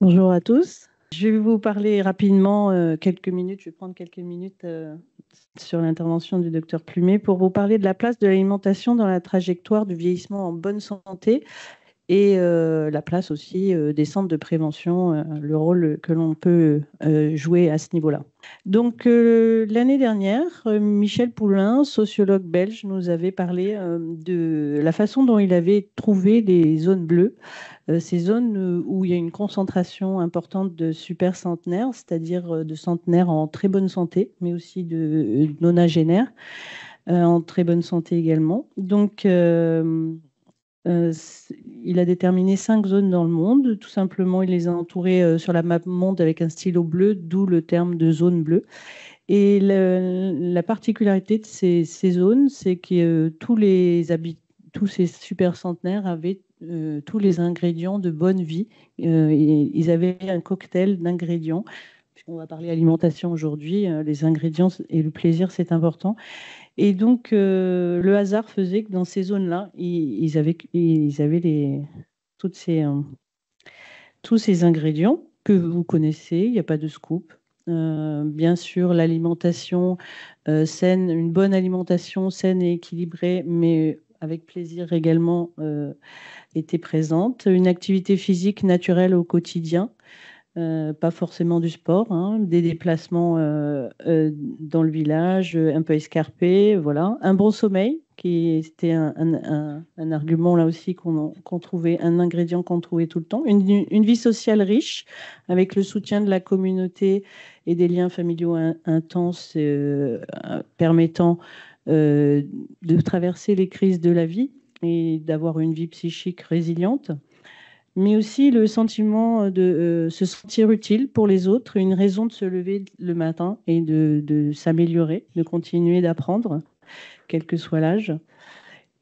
Bonjour à tous. Je vais vous parler rapidement, quelques minutes, je vais prendre quelques minutes sur l'intervention du docteur Plumet pour vous parler de la place de l'alimentation dans la trajectoire du vieillissement en bonne santé et la place aussi des centres de prévention, le rôle que l'on peut jouer à ce niveau-là. Donc, l'année dernière, Michel Poulain, sociologue belge, nous avait parlé de la façon dont il avait trouvé les zones bleues, ces zones où il y a une concentration importante de super centenaires, c'est-à-dire de centenaires en très bonne santé, mais aussi de nonagénaires en très bonne santé également. Donc, il a déterminé 5 zones dans le monde. Tout simplement, il les a entourées sur la map monde avec un stylo bleu, d'où le terme de zone bleue. Et la particularité de ces zones, c'est que tous ces super centenaires avaient tous les ingrédients de bonne vie. Ils avaient un cocktail d'ingrédients. Puisqu'on va parler alimentation aujourd'hui, les ingrédients et le plaisir, c'est important. Et donc, le hasard faisait que dans ces zones-là, ils avaient tous ces ingrédients que vous connaissez, il n'y a pas de scoop. Bien sûr, l'alimentation saine, une bonne alimentation saine et équilibrée, mais avec plaisir également, était présente. Une activité physique naturelle au quotidien, pas forcément du sport, hein, des déplacements dans le village, un peu escarpés, voilà. Un bon sommeil, qui était un argument là aussi qu'on trouvait, un ingrédient qu'on trouvait tout le temps. Une vie sociale riche, avec le soutien de la communauté et des liens familiaux intenses, permettant de traverser les crises de la vie et d'avoir une vie psychique résiliente, mais aussi le sentiment de se sentir utile pour les autres, une raison de se lever le matin et de s'améliorer, de continuer d'apprendre, quel que soit l'âge.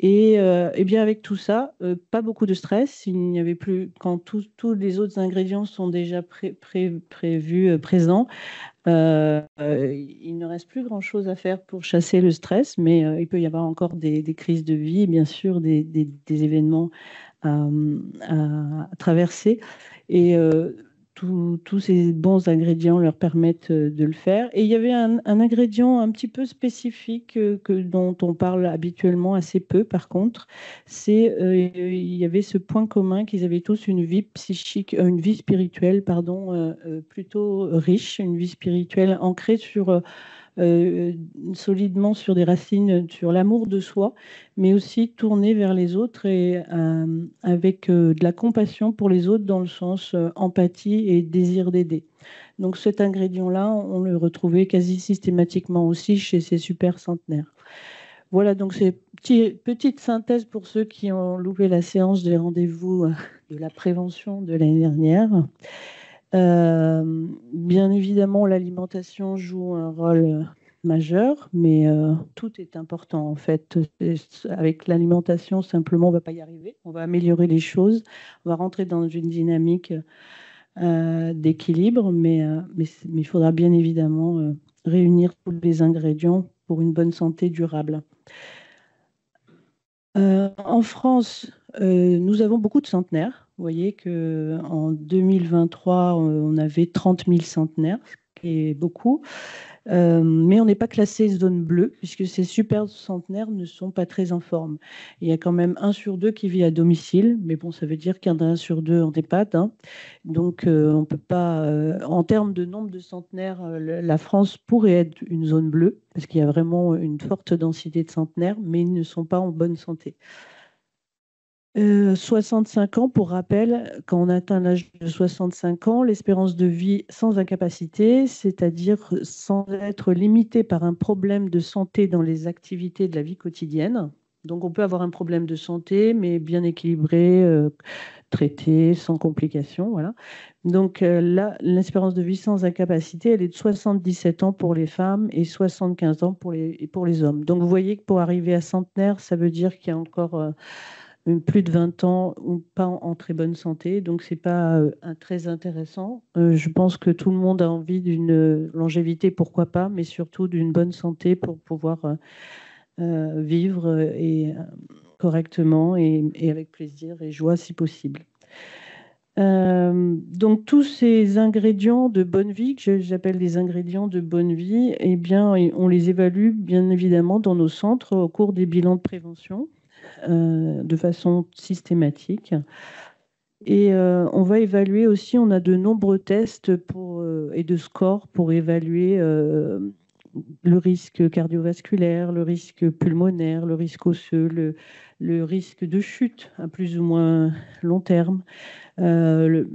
Et bien avec tout ça, pas beaucoup de stress. Il n'y avait plus, quand tous les autres ingrédients sont déjà prévus, présents, il ne reste plus grand-chose à faire pour chasser le stress, mais il peut y avoir encore des crises de vie, bien sûr, des événements à, à traverser. Et tous ces bons ingrédients leur permettent de le faire. Et il y avait un ingrédient un petit peu spécifique dont on parle habituellement assez peu, par contre, c'est il y avait ce point commun qu'ils avaient tous une vie psychique, une vie spirituelle, pardon, plutôt riche, une vie spirituelle ancrée euh, solidement sur des racines, sur l'amour de soi, mais aussi tournée vers les autres et avec de la compassion pour les autres dans le sens empathie et désir d'aider. Donc cet ingrédient-là, on le retrouvait quasi systématiquement aussi chez ces super centenaires. Voilà, donc c'est petite synthèse pour ceux qui ont loupé la séance des rendez-vous de la prévention de l'année dernière. Bien évidemment, l'alimentation joue un rôle majeur, mais tout est important en fait. Avec l'alimentation, simplement, on ne va pas y arriver. On va améliorer les choses, on va rentrer dans une dynamique d'équilibre, mais il faudra bien évidemment réunir tous les ingrédients pour une bonne santé durable. En France, nous avons beaucoup de centenaires. Vous voyez qu'en 2023, on avait 30 000 centenaires, ce qui est beaucoup. Mais on n'est pas classé zone bleue, puisque ces super centenaires ne sont pas très en forme. Il y a quand même 1 sur 2 qui vit à domicile, mais bon, ça veut dire qu'il y en a 1 sur 2 en EHPAD, hein. Donc, on peut pas, en termes de nombre de centenaires, la France pourrait être une zone bleue, parce qu'il y a vraiment une forte densité de centenaires, mais ils ne sont pas en bonne santé. 65 ans, pour rappel, quand on atteint l'âge de 65 ans, l'espérance de vie sans incapacité, c'est-à-dire sans être limité par un problème de santé dans les activités de la vie quotidienne. Donc on peut avoir un problème de santé, mais bien équilibré, traité, sans complications. Voilà. Donc là, l'espérance de vie sans incapacité, elle est de 77 ans pour les femmes et 75 ans pour les hommes. Donc vous voyez que pour arriver à centenaire, ça veut dire qu'il y a encore plus de 20 ans ou pas en très bonne santé. Donc, ce n'est pas très intéressant. Je pense que tout le monde a envie d'une longévité, pourquoi pas, mais surtout d'une bonne santé pour pouvoir vivre correctement et avec plaisir et joie si possible. Donc tous ces ingrédients de bonne vie, que j'appelle des ingrédients de bonne vie, eh bien, on les évalue bien évidemment dans nos centres au cours des bilans de prévention de façon systématique. Et on va évaluer aussi, on a de nombreux tests et de scores pour évaluer le risque cardiovasculaire, le risque pulmonaire, le risque osseux, le risque de chute à plus ou moins long terme, le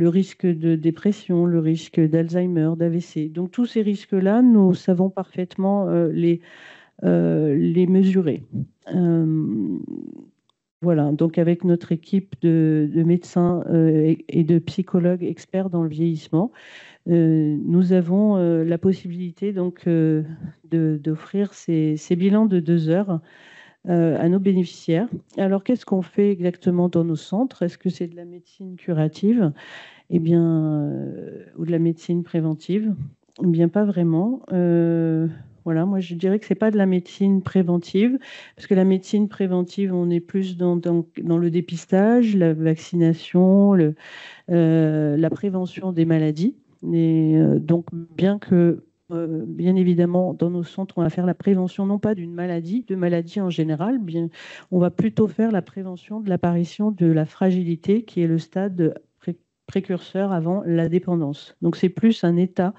risque de dépression, le risque d'Alzheimer, d'AVC. Donc tous ces risques-là, nous savons parfaitement les mesurer. Voilà, donc avec notre équipe de médecins et de psychologues experts dans le vieillissement, nous avons la possibilité donc d'offrir ces bilans de 2 heures à nos bénéficiaires. Alors, qu'est-ce qu'on fait exactement dans nos centres? Est-ce que c'est de la médecine curative? Eh bien, ou de la médecine préventive? Eh bien, pas vraiment. Voilà, moi je dirais que c'est pas de la médecine préventive, parce que la médecine préventive, on est plus dans le dépistage, la vaccination, la prévention des maladies. Et donc, bien évidemment, dans nos centres, on va faire la prévention non pas d'une maladie, de maladies en général, on va plutôt faire la prévention de l'apparition de la fragilité, qui est le stade précurseur avant la dépendance. Donc, c'est plus un état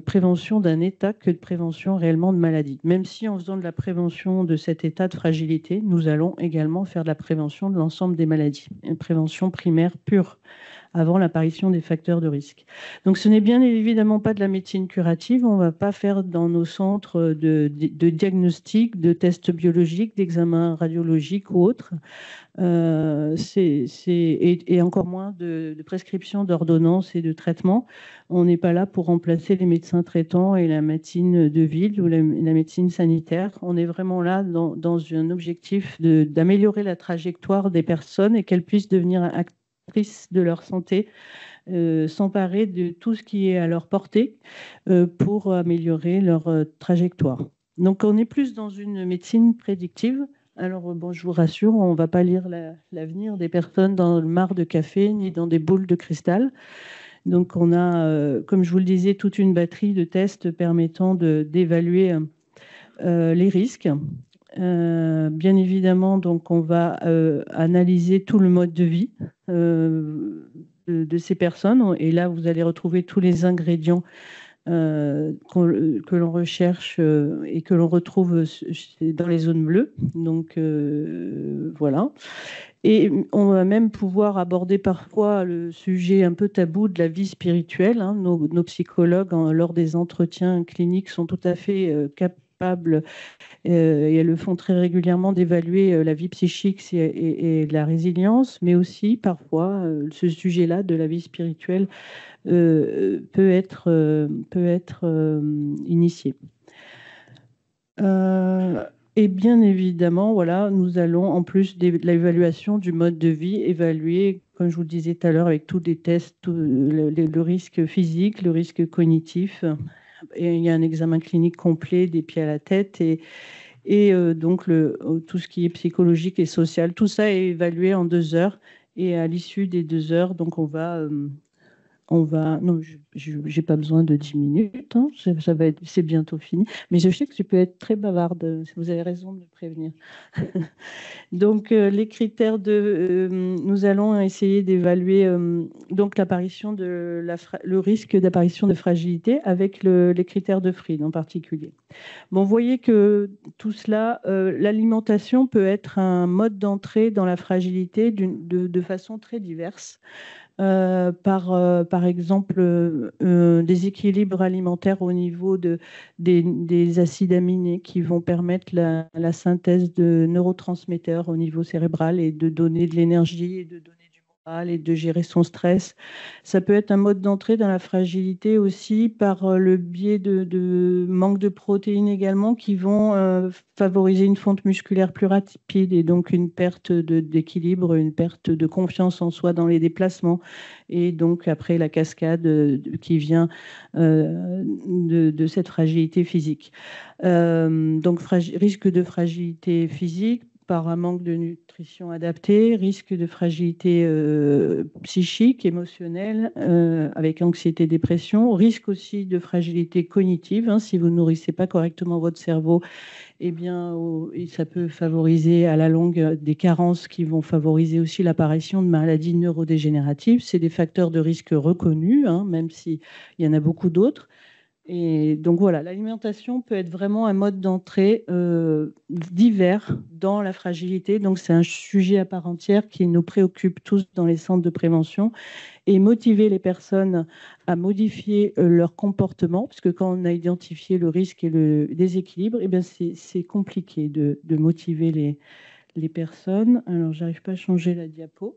prévention d'un état que de prévention réellement de maladie. Même si en faisant de la prévention de cet état de fragilité, nous allons également faire de la prévention de l'ensemble des maladies. Une prévention primaire pure avant l'apparition des facteurs de risque. Donc ce n'est bien évidemment pas de la médecine curative. On ne va pas faire dans nos centres de diagnostic, de tests biologiques, d'examens radiologiques ou autres. Et encore moins de prescription, d'ordonnances et de traitements. On n'est pas là pour remplacer les médecins traitants et la médecine de ville ou la médecine sanitaire. On est vraiment là dans un objectif d'améliorer la trajectoire des personnes et qu'elles puissent devenir actrices de leur santé, s'emparer de tout ce qui est à leur portée pour améliorer leur trajectoire. Donc on est plus dans une médecine prédictive. Alors, bon, je vous rassure, on ne va pas lire l'avenir des personnes dans le mar de café ni dans des boules de cristal. Donc, on a, comme je vous le disais, toute une batterie de tests permettant d'évaluer les risques. Bien évidemment, donc, on va analyser tout le mode de vie de ces personnes. Et là, vous allez retrouver tous les ingrédients que l'on recherche et que l'on retrouve dans les zones bleues. Donc, voilà. Et on va même pouvoir aborder parfois le sujet un peu tabou de la vie spirituelle. Hein. Nos psychologues, lors des entretiens cliniques, sont tout à fait capables, et elles le font très régulièrement, d'évaluer la vie psychique et la résilience, mais aussi parfois ce sujet-là de la vie spirituelle peut être initié. Et bien évidemment, voilà, nous allons, en plus de l'évaluation du mode de vie, évaluer, comme je vous le disais tout à l'heure, avec tous les tests, le risque physique, le risque cognitif. Et il y a un examen clinique complet des pieds à la tête et donc tout ce qui est psychologique et social. Tout ça est évalué en 2 heures. Et à l'issue des 2 heures, donc non, je n'ai pas besoin de 10 minutes, hein, c'est bientôt fini. Mais je sais que je peux être très bavarde, vous avez raison de me prévenir. Donc, les critères nous allons essayer d'évaluer donc l'apparition le risque d'apparition de fragilité avec les critères de Fried en particulier. Bon, vous voyez que tout cela, l'alimentation peut être un mode d'entrée dans la fragilité de façon très diverse. Par exemple, des équilibres alimentaires au niveau des acides aminés qui vont permettre la synthèse de neurotransmetteurs au niveau cérébral et de donner de l'énergie et de donner du moral et de gérer son stress. Ça peut être un mode d'entrée dans la fragilité aussi par le biais de manque de protéines également qui vont favoriser une fonte musculaire plus rapide et donc une perte d'équilibre, une perte de confiance en soi dans les déplacements et donc après la cascade qui vient de cette fragilité physique. Donc risque de fragilité physique, par un manque de nutrition adaptée, risque de fragilité psychique, émotionnelle, avec anxiété, dépression, risque aussi de fragilité cognitive, hein, si vous ne nourrissez pas correctement votre cerveau, eh bien, et ça peut favoriser à la longue des carences qui vont favoriser aussi l'apparition de maladies neurodégénératives. C'est des facteurs de risque reconnus, hein, même s'il y en a beaucoup d'autres. Et donc voilà, l'alimentation peut être vraiment un mode d'entrée divers dans la fragilité. Donc c'est un sujet à part entière qui nous préoccupe tous dans les centres de prévention et motiver les personnes à modifier leur comportement, parce que quand on a identifié le risque et le déséquilibre, eh bien c'est compliqué de motiver les personnes. Alors j'arrive pas à changer la diapo.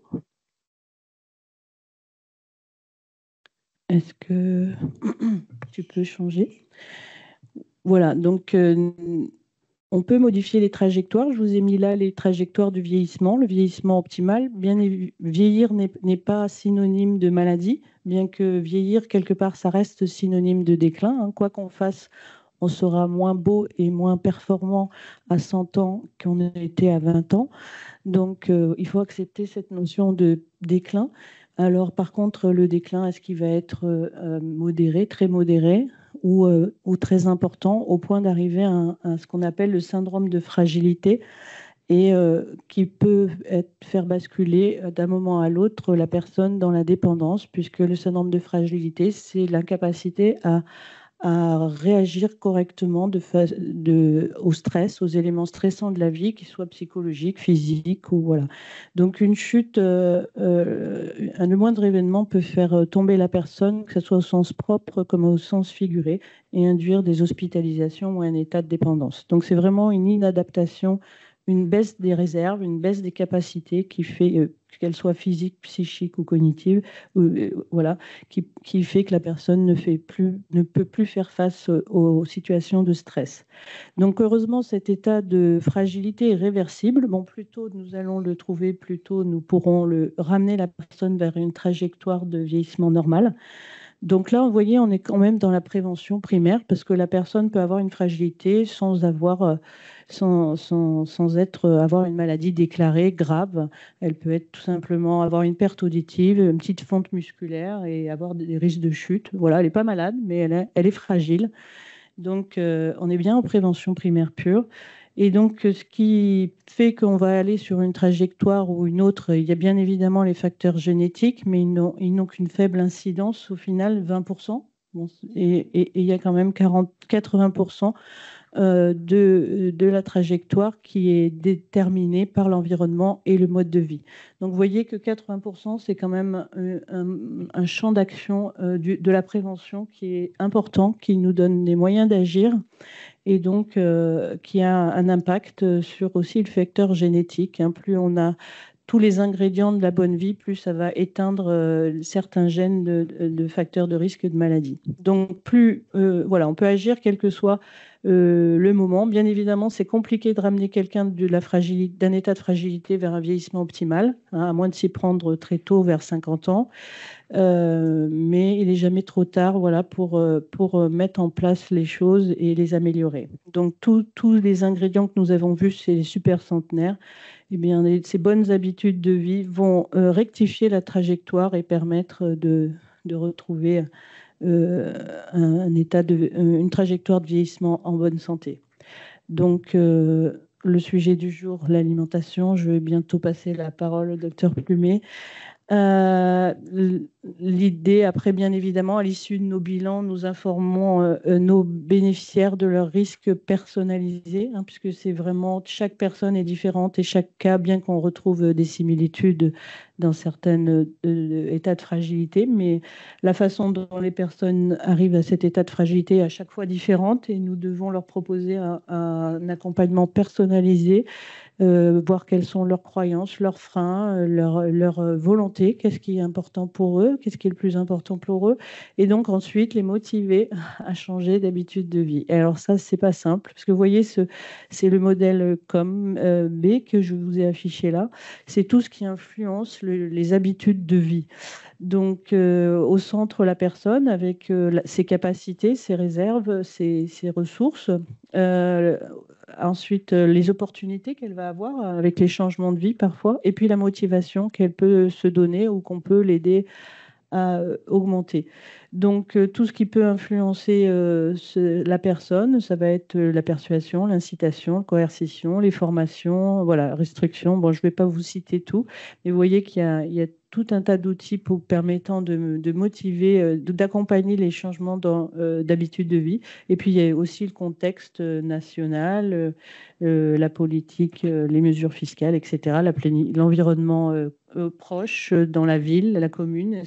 Est-ce que tu peux changer? Voilà, donc on peut modifier les trajectoires. Je vous ai mis là les trajectoires du vieillissement, le vieillissement optimal. Vieillir n'est pas synonyme de maladie, bien que vieillir, quelque part, ça reste synonyme de déclin, hein. Quoi qu'on fasse, on sera moins beau et moins performant à 100 ans qu'on était à 20 ans. Donc, il faut accepter cette notion de déclin. Alors, par contre, le déclin, est-ce qu'il va être modéré, très modéré ou très important, au point d'arriver à ce qu'on appelle le syndrome de fragilité et qui peut faire basculer d'un moment à l'autre la personne dans la dépendance, puisque le syndrome de fragilité, c'est l'incapacité à réagir correctement au stress, aux éléments stressants de la vie, qu'ils soient psychologiques, physiques ou voilà. Donc une chute, le moindre événement peut faire tomber la personne, que ce soit au sens propre comme au sens figuré, et induire des hospitalisations ou un état de dépendance. Donc c'est vraiment une inadaptation, une baisse des réserves, une baisse des capacités qui fait qu'elles soient physiques, psychiques ou cognitives, voilà, qui fait que la personne ne peut plus faire face aux situations de stress. Donc heureusement, cet état de fragilité est réversible. Bon, plus tôt nous allons le trouver, plus tôt nous pourrons ramener la personne vers une trajectoire de vieillissement normal. Donc là, vous voyez, on est quand même dans la prévention primaire parce que la personne peut avoir une fragilité sans avoir, avoir une maladie déclarée grave. Elle peut être tout simplement avoir une perte auditive, une petite fonte musculaire et avoir des risques de chute. Voilà, elle n'est pas malade, mais elle est fragile. Donc, on est bien en prévention primaire pure. Et donc, ce qui fait qu'on va aller sur une trajectoire ou une autre, il y a bien évidemment les facteurs génétiques, mais ils n'ont qu'une faible incidence, au final, 20%. Bon, et il y a quand même 80% de la trajectoire qui est déterminée par l'environnement et le mode de vie. Donc, vous voyez que 80%, c'est quand même un champ d'action de la prévention qui est important, qui nous donne les moyens d'agir et donc qui a un impact sur aussi le facteur génétique, hein. Plus on a tous les ingrédients de la bonne vie, plus ça va éteindre certains gènes de facteurs de risque de maladie. Donc, voilà, on peut agir quel que soit le moment. Bien évidemment, c'est compliqué de ramener quelqu'un d'un état de fragilité vers un vieillissement optimal, hein, à moins de s'y prendre très tôt, vers 50 ans. Mais il n'est jamais trop tard, voilà, pour mettre en place les choses et les améliorer. Donc, tous les ingrédients que nous avons vus chez les super centenaires, eh bien, ces bonnes habitudes de vie vont rectifier la trajectoire et permettre de retrouver une trajectoire de vieillissement en bonne santé. Donc, le sujet du jour, l'alimentation. Je vais bientôt passer la parole au docteur Plumet. L'idée, après, bien évidemment, à l'issue de nos bilans, nous informons nos bénéficiaires de leurs risques personnalisés, hein, puisque c'est vraiment, chaque personne est différente et chaque cas, bien qu'on retrouve des similitudes dans certains états de fragilité, mais la façon dont les personnes arrivent à cet état de fragilité est à chaque fois différente et nous devons leur proposer un accompagnement personnalisé, voir quelles sont leurs croyances, leurs freins, leur volonté, qu'est-ce qui est important pour eux, qu'est-ce qui est le plus important pour eux, et donc ensuite les motiver à changer d'habitude de vie. Et alors ça, c'est pas simple, parce que vous voyez, c'est le modèle COM B que je vous ai affiché là, c'est tout ce qui influence les habitudes de vie. Donc, au centre, la personne avec ses capacités, ses réserves, ses ressources. ensuite les opportunités qu'elle va avoir avec les changements de vie parfois, et puis la motivation qu'elle peut se donner ou qu'on peut l'aider à augmenter. Donc, tout ce qui peut influencer la personne, ça va être la persuasion, l'incitation, la coercition, les formations, voilà, restrictions. Bon, je ne vais pas vous citer tout, mais vous voyez qu'il y a tout un tas d'outils pour permettant de motiver, d'accompagner les changements d'habitude de vie. Et puis, il y a aussi le contexte national, la politique, les mesures fiscales, etc., l'environnement proche dans la ville, la commune.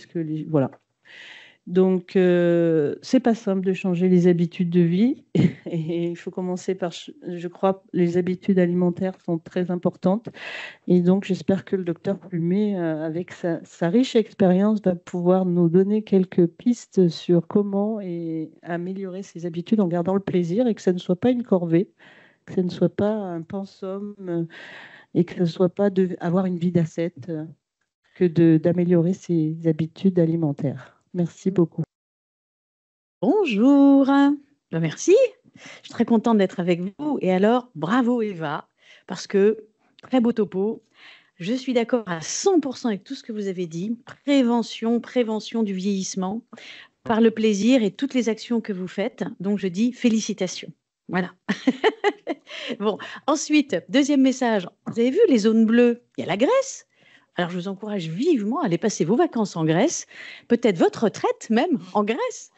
Voilà. Donc, c'est pas simple de changer les habitudes de vie. Et il faut commencer par, je crois, les habitudes alimentaires sont très importantes. Et donc, j'espère que le docteur Plumet, avec sa riche expérience, va pouvoir nous donner quelques pistes sur comment améliorer ses habitudes en gardant le plaisir et que ça ne soit pas une corvée, que ce ne soit pas un pensum et que ce ne soit pas avoir une vie d'ascète, que d'améliorer ses habitudes alimentaires. Merci beaucoup. Bonjour, merci. Je suis très contente d'être avec vous. Et alors, bravo Eva, parce que, très beau topo, je suis d'accord à 100% avec tout ce que vous avez dit. Prévention du vieillissement, par le plaisir et toutes les actions que vous faites. Donc, je dis félicitations. Voilà. Bon, ensuite, deuxième message. Vous avez vu les zones bleues? Il y a la Grèce. Alors, je vous encourage vivement à aller passer vos vacances en Grèce, peut-être votre retraite même en Grèce.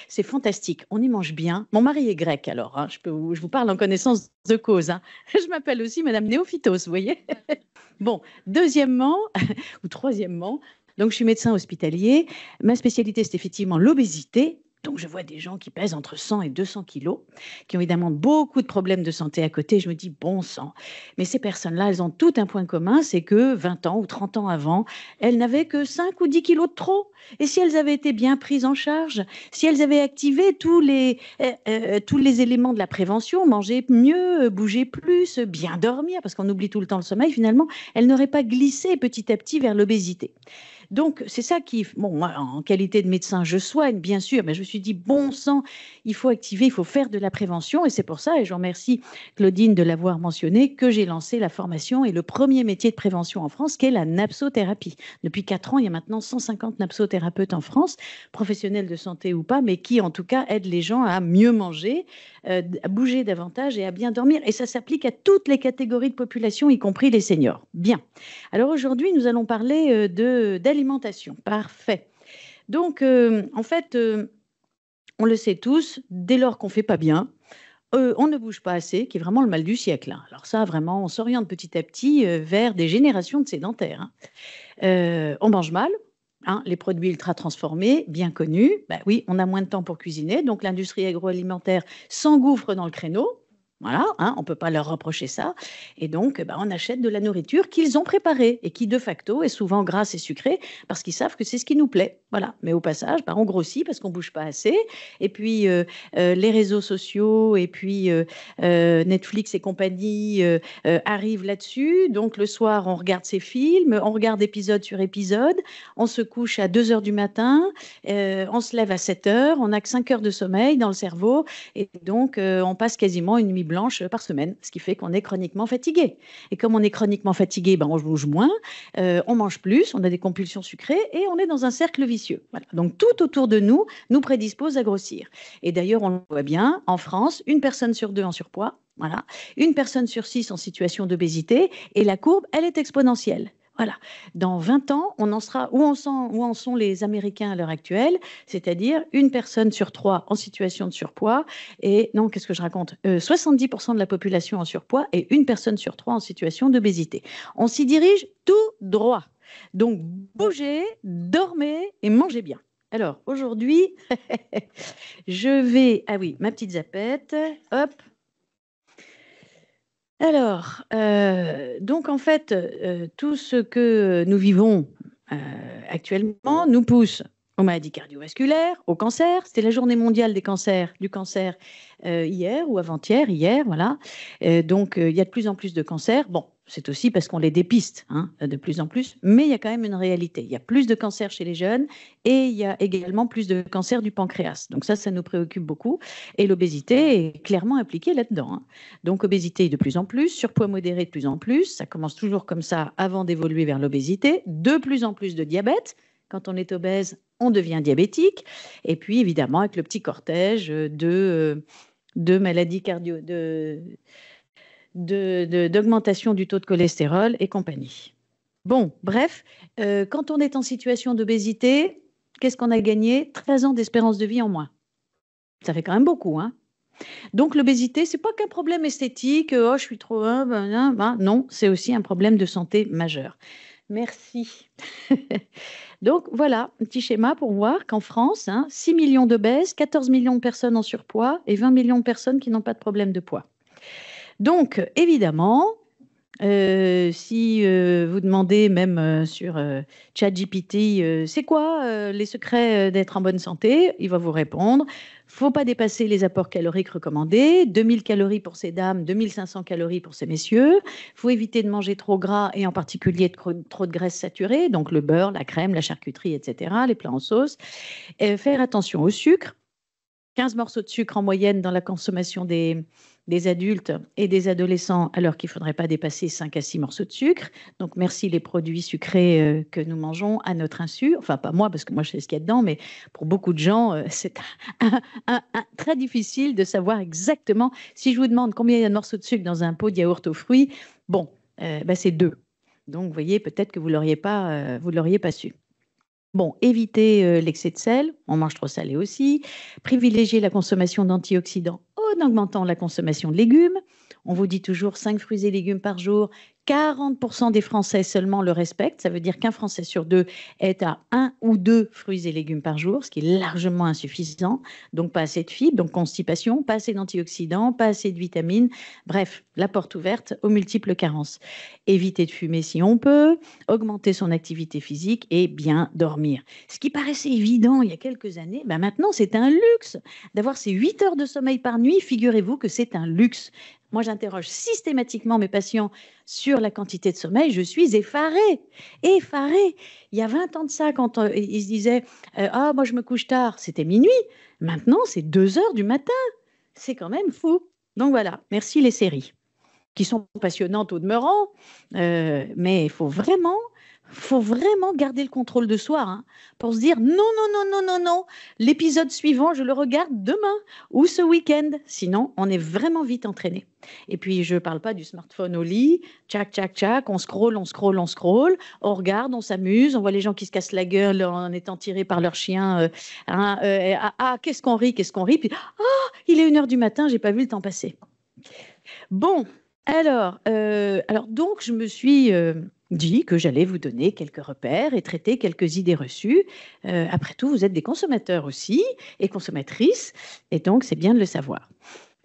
C'est fantastique, on y mange bien. Mon mari est grec, alors hein, je vous parle en connaissance de cause. Hein. Je m'appelle aussi Madame Néophytos, vous voyez. Bon, deuxièmement, ou troisièmement, donc je suis médecin hospitalier. Ma spécialité, c'est effectivement l'obésité. Donc, je vois des gens qui pèsent entre 100 et 200 kilos, qui ont évidemment beaucoup de problèmes de santé à côté. Je me dis, bon sang. Mais ces personnes-là, elles ont tout un point commun, c'est que 20 ans ou 30 ans avant, elles n'avaient que 5 ou 10 kilos de trop. Et si elles avaient été bien prises en charge, si elles avaient activé tous les éléments de la prévention, manger mieux, bouger plus, bien dormir, parce qu'on oublie tout le temps le sommeil, finalement, elles n'auraient pas glissé petit à petit vers l'obésité. Donc, c'est ça qui, bon, moi, en qualité de médecin, je soigne, bien sûr, mais je me suis dit, bon sang, il faut activer, il faut faire de la prévention. Et c'est pour ça, et je remercie Claudine de l'avoir mentionné, que j'ai lancé la formation et le premier métier de prévention en France, qui est la napsothérapie. Depuis 4 ans, il y a maintenant 150 napsothérapeutes en France, professionnels de santé ou pas, mais qui, en tout cas, aident les gens à mieux manger, à bouger davantage et à bien dormir. Et ça s'applique à toutes les catégories de population, y compris les seniors. Bien. Alors aujourd'hui, nous allons parler d'alimentation. Parfait. Donc, en fait, on le sait tous, dès lors qu'on ne fait pas bien, on ne bouge pas assez, qui est vraiment le mal du siècle. Hein. Alors ça, vraiment, on s'oriente petit à petit vers des générations de sédentaires. Hein. On mange mal. Hein, les produits ultra transformés, bien connus. Ben oui, on a moins de temps pour cuisiner, donc l'industrie agroalimentaire s'engouffre dans le créneau. Voilà, hein, on ne peut pas leur reprocher ça. Et donc, on achète de la nourriture qu'ils ont préparée et qui, de facto, est souvent grasse et sucrée parce qu'ils savent que c'est ce qui nous plaît. Voilà. Mais au passage, on grossit parce qu'on ne bouge pas assez. Et puis, les réseaux sociaux et puis Netflix et compagnie arrivent là-dessus. Donc, le soir, on regarde ces films, on regarde épisode sur épisode, on se couche à 2 heures du matin, on se lève à 7 heures, on n'a que 5 heures de sommeil dans le cerveau. Et donc, on passe quasiment une nuit blanche par semaine, ce qui fait qu'on est chroniquement fatigué. Et comme on est chroniquement fatigué, on bouge moins, on mange plus, on a des compulsions sucrées et on est dans un cercle vicieux. Voilà. Donc tout autour de nous nous prédispose à grossir. Et d'ailleurs, on le voit bien, en France, 1 personne sur 2 en surpoids, voilà, 1 personne sur 6 en situation d'obésité, et la courbe, elle est exponentielle. Voilà. Dans 20 ans, on en sera où en sont les Américains à l'heure actuelle, c'est-à-dire 1 personne sur 3 en situation de surpoids et, non, qu'est-ce que je raconte 70% de la population en surpoids et 1 personne sur 3 en situation d'obésité. On s'y dirige tout droit. Donc, bougez, dormez et mangez bien. Alors, aujourd'hui, je vais... Ah oui, ma petite zapette. Hop. Alors, donc en fait, tout ce que nous vivons actuellement nous pousse aux maladies cardiovasculaires, au cancer. C'était la journée mondiale du cancer hier ou avant-hier, hier, voilà. Donc, il y a de plus en plus de cancers. Bon, C'est aussi parce qu'on les dépiste de plus en plus, mais il y a quand même une réalité. Il y a plus de cancers chez les jeunes et il y a également plus de cancers du pancréas. Donc ça nous préoccupe beaucoup. Et l'obésité est clairement impliquée là-dedans. Donc obésité de plus en plus, surpoids modéré de plus en plus. Ça commence toujours comme ça avant d'évoluer vers l'obésité. De plus en plus de diabète. Quand on est obèse, on devient diabétique. Et puis évidemment, avec le petit cortège de maladies d'augmentation du taux de cholestérol et compagnie. Bon, bref, quand on est en situation d'obésité, qu'est-ce qu'on a gagné? 13 ans d'espérance de vie en moins. Ça fait quand même beaucoup, hein? Donc l'obésité, c'est pas qu'un problème esthétique, oh je suis trop... non, c'est aussi un problème de santé majeur. Merci. Donc voilà, un petit schéma pour voir qu'en France, 6 millions d'obèses, 14 millions de personnes en surpoids et 20 millions de personnes qui n'ont pas de problème de poids. Donc, évidemment, si vous demandez même sur ChatGPT, c'est quoi les secrets d'être en bonne santé, il va vous répondre, faut pas dépasser les apports caloriques recommandés, 2000 calories pour ces dames, 2500 calories pour ces messieurs, faut éviter de manger trop gras et en particulier trop de graisses saturées, donc le beurre, la crème, la charcuterie, etc., les plats en sauce, faire attention au sucre, 15 morceaux de sucre en moyenne dans la consommation des adultes et des adolescents, alors qu'il ne faudrait pas dépasser 5 à 6 morceaux de sucre. Donc, merci les produits sucrés que nous mangeons à notre insu. Enfin, pas moi, parce que moi, je sais ce qu'il y a dedans, mais pour beaucoup de gens, c'est très difficile de savoir exactement. Si je vous demande combien il y a de morceaux de sucre dans un pot de yaourt aux fruits, bon, c'est 2. Donc, vous voyez, peut-être que vous ne l'auriez pas su. Bon, éviter l'excès de sel, on mange trop salé aussi. Privilégier la consommation d'antioxydants en augmentant la consommation de légumes. On vous dit toujours 5 fruits et légumes par jour. 40% des Français seulement le respectent. Ça veut dire qu'un Français sur 2 est à 1 ou 2 fruits et légumes par jour, ce qui est largement insuffisant. Donc, pas assez de fibres, donc constipation, pas assez d'antioxydants, pas assez de vitamines. Bref, la porte ouverte aux multiples carences. Éviter de fumer si on peut, augmenter son activité physique et bien dormir. Ce qui paraissait évident il y a quelques années, maintenant, c'est un luxe. D'avoir ces 8 heures de sommeil par nuit, figurez-vous que c'est un luxe. Moi, j'interroge systématiquement mes patients sur la quantité de sommeil. Je suis effarée. Effarée. Il y a 20 ans de ça, quand ils se disaient ah, moi, je me couche tard, c'était minuit. Maintenant, c'est 2 heures du matin. C'est quand même fou. Donc voilà, merci les séries, qui sont passionnantes au demeurant, mais il faut vraiment garder le contrôle de soi pour se dire non, non, non, non, non, non, l'épisode suivant, je le regarde demain ou ce week-end. Sinon, on est vraiment vite entraîné. Et puis, je ne parle pas du smartphone au lit, tchac, tchac, tchac, on scrolle, on regarde, on s'amuse, on voit les gens qui se cassent la gueule en étant tirés par leur chien. Qu'est-ce qu'on rit, puis il est 1h du matin, j'ai pas vu le temps passer. Bon, alors donc, je me suis dit que j'allais vous donner quelques repères et traiter quelques idées reçues. Après tout, vous êtes des consommateurs aussi et consommatrices, et donc c'est bien de le savoir.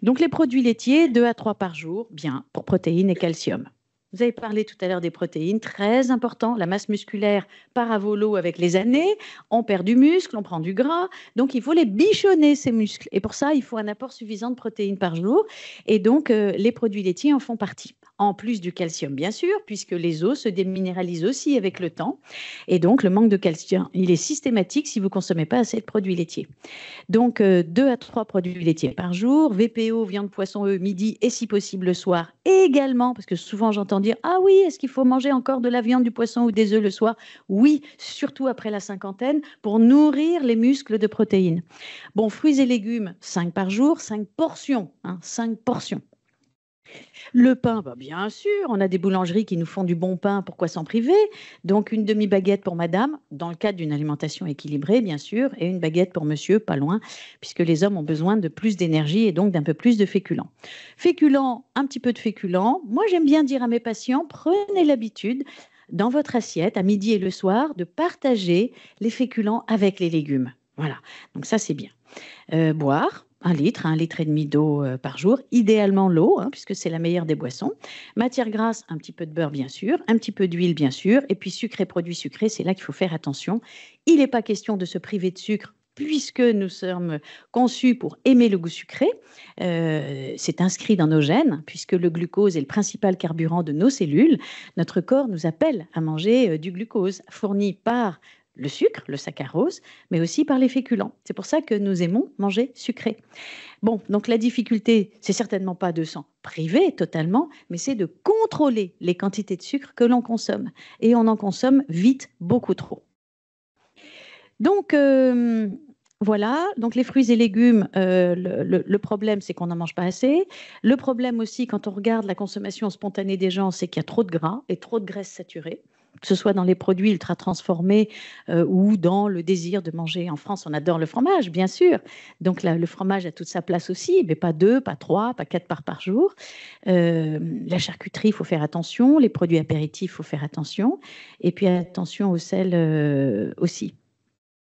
Donc, les produits laitiers, 2 à 3 par jour, bien, pour protéines et calcium. Vous avez parlé tout à l'heure des protéines, très important. La masse musculaire part à volo avec les années. On perd du muscle, on prend du gras. Donc, il faut les bichonner, ces muscles. Et pour ça, il faut un apport suffisant de protéines par jour. Et donc, les produits laitiers en font partie. En plus du calcium, bien sûr, puisque les os se déminéralisent aussi avec le temps. Et donc, le manque de calcium, il est systématique si vous ne consommez pas assez de produits laitiers. Donc, 2 à 3 produits laitiers par jour. VPO, viande, poisson, œufs, midi et si possible le soir. Et également, parce que souvent j'entends dire « Ah oui, est-ce qu'il faut manger encore de la viande, du poisson ou des œufs le soir ?» Oui, surtout après la cinquantaine, pour nourrir les muscles de protéines. Bon, fruits et légumes, 5 par jour, 5 portions. 5 portions. Le pain, bien sûr, on a des boulangeries qui nous font du bon pain, pourquoi s'en priver? Donc, une demi-baguette pour madame, dans le cadre d'une alimentation équilibrée, bien sûr, et une baguette pour monsieur, pas loin, puisque les hommes ont besoin de plus d'énergie et donc d'un peu plus de féculents. Féculents, un petit peu de féculents. Moi, j'aime bien dire à mes patients, prenez l'habitude, dans votre assiette, à midi et le soir, de partager les féculents avec les légumes. Voilà, donc ça, c'est bien. Boire. 1 litre, 1,5 litre d'eau par jour, idéalement l'eau, puisque c'est la meilleure des boissons. Matière grasse, un petit peu de beurre, bien sûr, un petit peu d'huile, bien sûr, et puis sucre et produits sucrés, c'est là qu'il faut faire attention. Il n'est pas question de se priver de sucre puisque nous sommes conçus pour aimer le goût sucré, c'est inscrit dans nos gènes, puisque le glucose est le principal carburant de nos cellules, notre corps nous appelle à manger du glucose fourni par le sucre, le saccharose, mais aussi par les féculents. C'est pour ça que nous aimons manger sucré. Bon, donc la difficulté, c'est certainement pas de s'en priver totalement, mais c'est de contrôler les quantités de sucre que l'on consomme. Et on en consomme vite beaucoup trop. Donc, voilà, donc les fruits et légumes, le problème, c'est qu'on n'en mange pas assez. Le problème aussi, quand on regarde la consommation spontanée des gens, c'est qu'il y a trop de gras et trop de graisses saturées, que ce soit dans les produits ultra transformés ou dans le désir de manger. En France, on adore le fromage, bien sûr. Donc là, le fromage a toute sa place aussi, mais pas 2, pas 3, pas 4 parts par jour. La charcuterie, il faut faire attention. Les produits apéritifs, il faut faire attention. Et puis attention au sel aussi.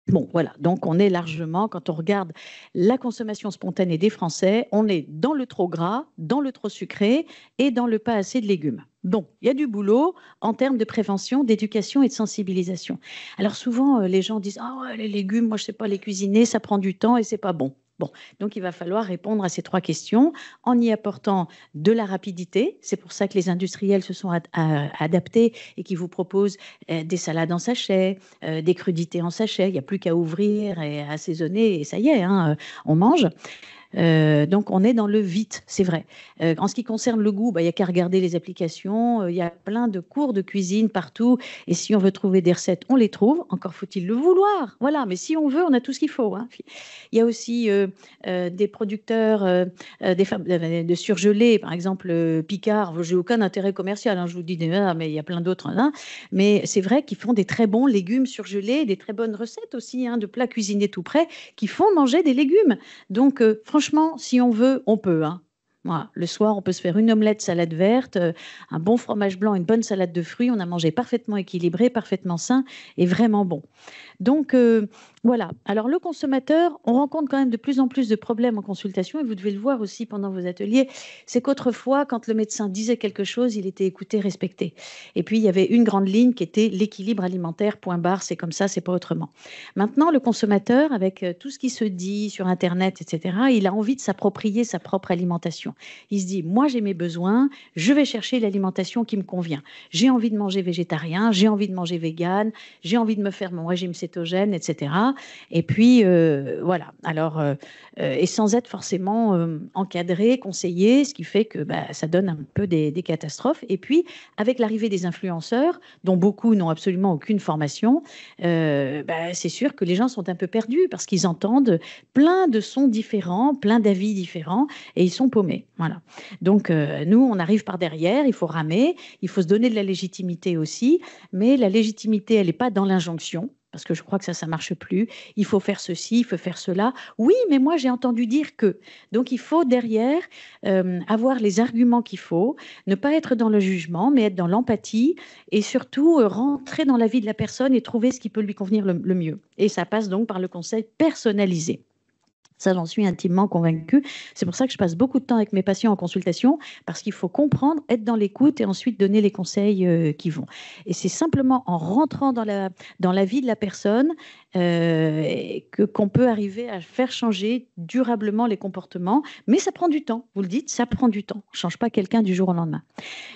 Bon, voilà, donc on est largement, quand on regarde la consommation spontanée des Français, on est dans le trop gras, dans le trop sucré et dans le pas assez de légumes. Donc, il y a du boulot en termes de prévention, d'éducation et de sensibilisation. Alors souvent, les gens disent « Ah ouais, les légumes, moi je ne sais pas les cuisiner, ça prend du temps et c'est pas bon ». Bon, donc il va falloir répondre à ces 3 questions en y apportant de la rapidité. C'est pour ça que les industriels se sont adaptés et qui vous proposent des salades en sachet, des crudités en sachet. Il n'y a plus qu'à ouvrir et à assaisonner et ça y est, hein, on mange. Donc on est dans le vite, c'est vrai. En ce qui concerne le goût, il n'y a qu'à regarder les applications, il y a plein de cours de cuisine partout, et si on veut trouver des recettes, on les trouve, encore faut-il le vouloir, voilà, mais si on veut, on a tout ce qu'il faut, hein. Il y a aussi des producteurs de surgelés, par exemple Picard, j'ai aucun intérêt commercial, hein, je vous dis, mais il y a plein d'autres, hein, mais c'est vrai qu'ils font des très bons légumes surgelés, des très bonnes recettes aussi, hein, de plats cuisinés tout prêts, qui font manger des légumes. Donc franchement, si on veut, on peut, hein. Voilà. Le soir, on peut se faire une omelette salade verte, un bon fromage blanc, une bonne salade de fruits. On a mangé parfaitement équilibré, parfaitement sain et vraiment bon. Donc, voilà. Alors, le consommateur, on rencontre quand même de plus en plus de problèmes en consultation et vous devez le voir aussi pendant vos ateliers. C'est qu'autrefois, quand le médecin disait quelque chose, il était écouté, respecté. Et puis, il y avait une grande ligne qui était l'équilibre alimentaire, point barre, c'est comme ça, c'est pas autrement. Maintenant, le consommateur, avec tout ce qui se dit sur Internet, etc., il a envie de s'approprier sa propre alimentation. Il se dit, moi j'ai mes besoins, je vais chercher l'alimentation qui me convient. J'ai envie de manger végétarien, j'ai envie de manger vegan, j'ai envie de me faire mon régime cétogène, etc. Et puis, voilà. Alors, et sans être forcément encadré, conseillé, ce qui fait que ça donne un peu des catastrophes. Et puis, avec l'arrivée des influenceurs, dont beaucoup n'ont absolument aucune formation, c'est sûr que les gens sont un peu perdus parce qu'ils entendent plein de sons différents, plein d'avis différents, et ils sont paumés. Voilà. Donc, nous, on arrive par derrière, il faut ramer, il faut se donner de la légitimité aussi, mais la légitimité, elle n'est pas dans l'injonction, parce que je crois que ça ne marche plus. Il faut faire ceci, il faut faire cela. Oui, mais moi, j'ai entendu dire que. Donc, il faut derrière avoir les arguments qu'il faut, ne pas être dans le jugement, mais être dans l'empathie et surtout rentrer dans la vie de la personne et trouver ce qui peut lui convenir le mieux. Et ça passe donc par le conseil personnalisé. Ça, j'en suis intimement convaincue. C'est pour ça que je passe beaucoup de temps avec mes patients en consultation, parce qu'il faut comprendre, être dans l'écoute et ensuite donner les conseils qui vont. Et c'est simplement en rentrant dans la vie de la personne qu'on peut arriver à faire changer durablement les comportements. Mais ça prend du temps, vous le dites, ça prend du temps. On ne change pas quelqu'un du jour au lendemain.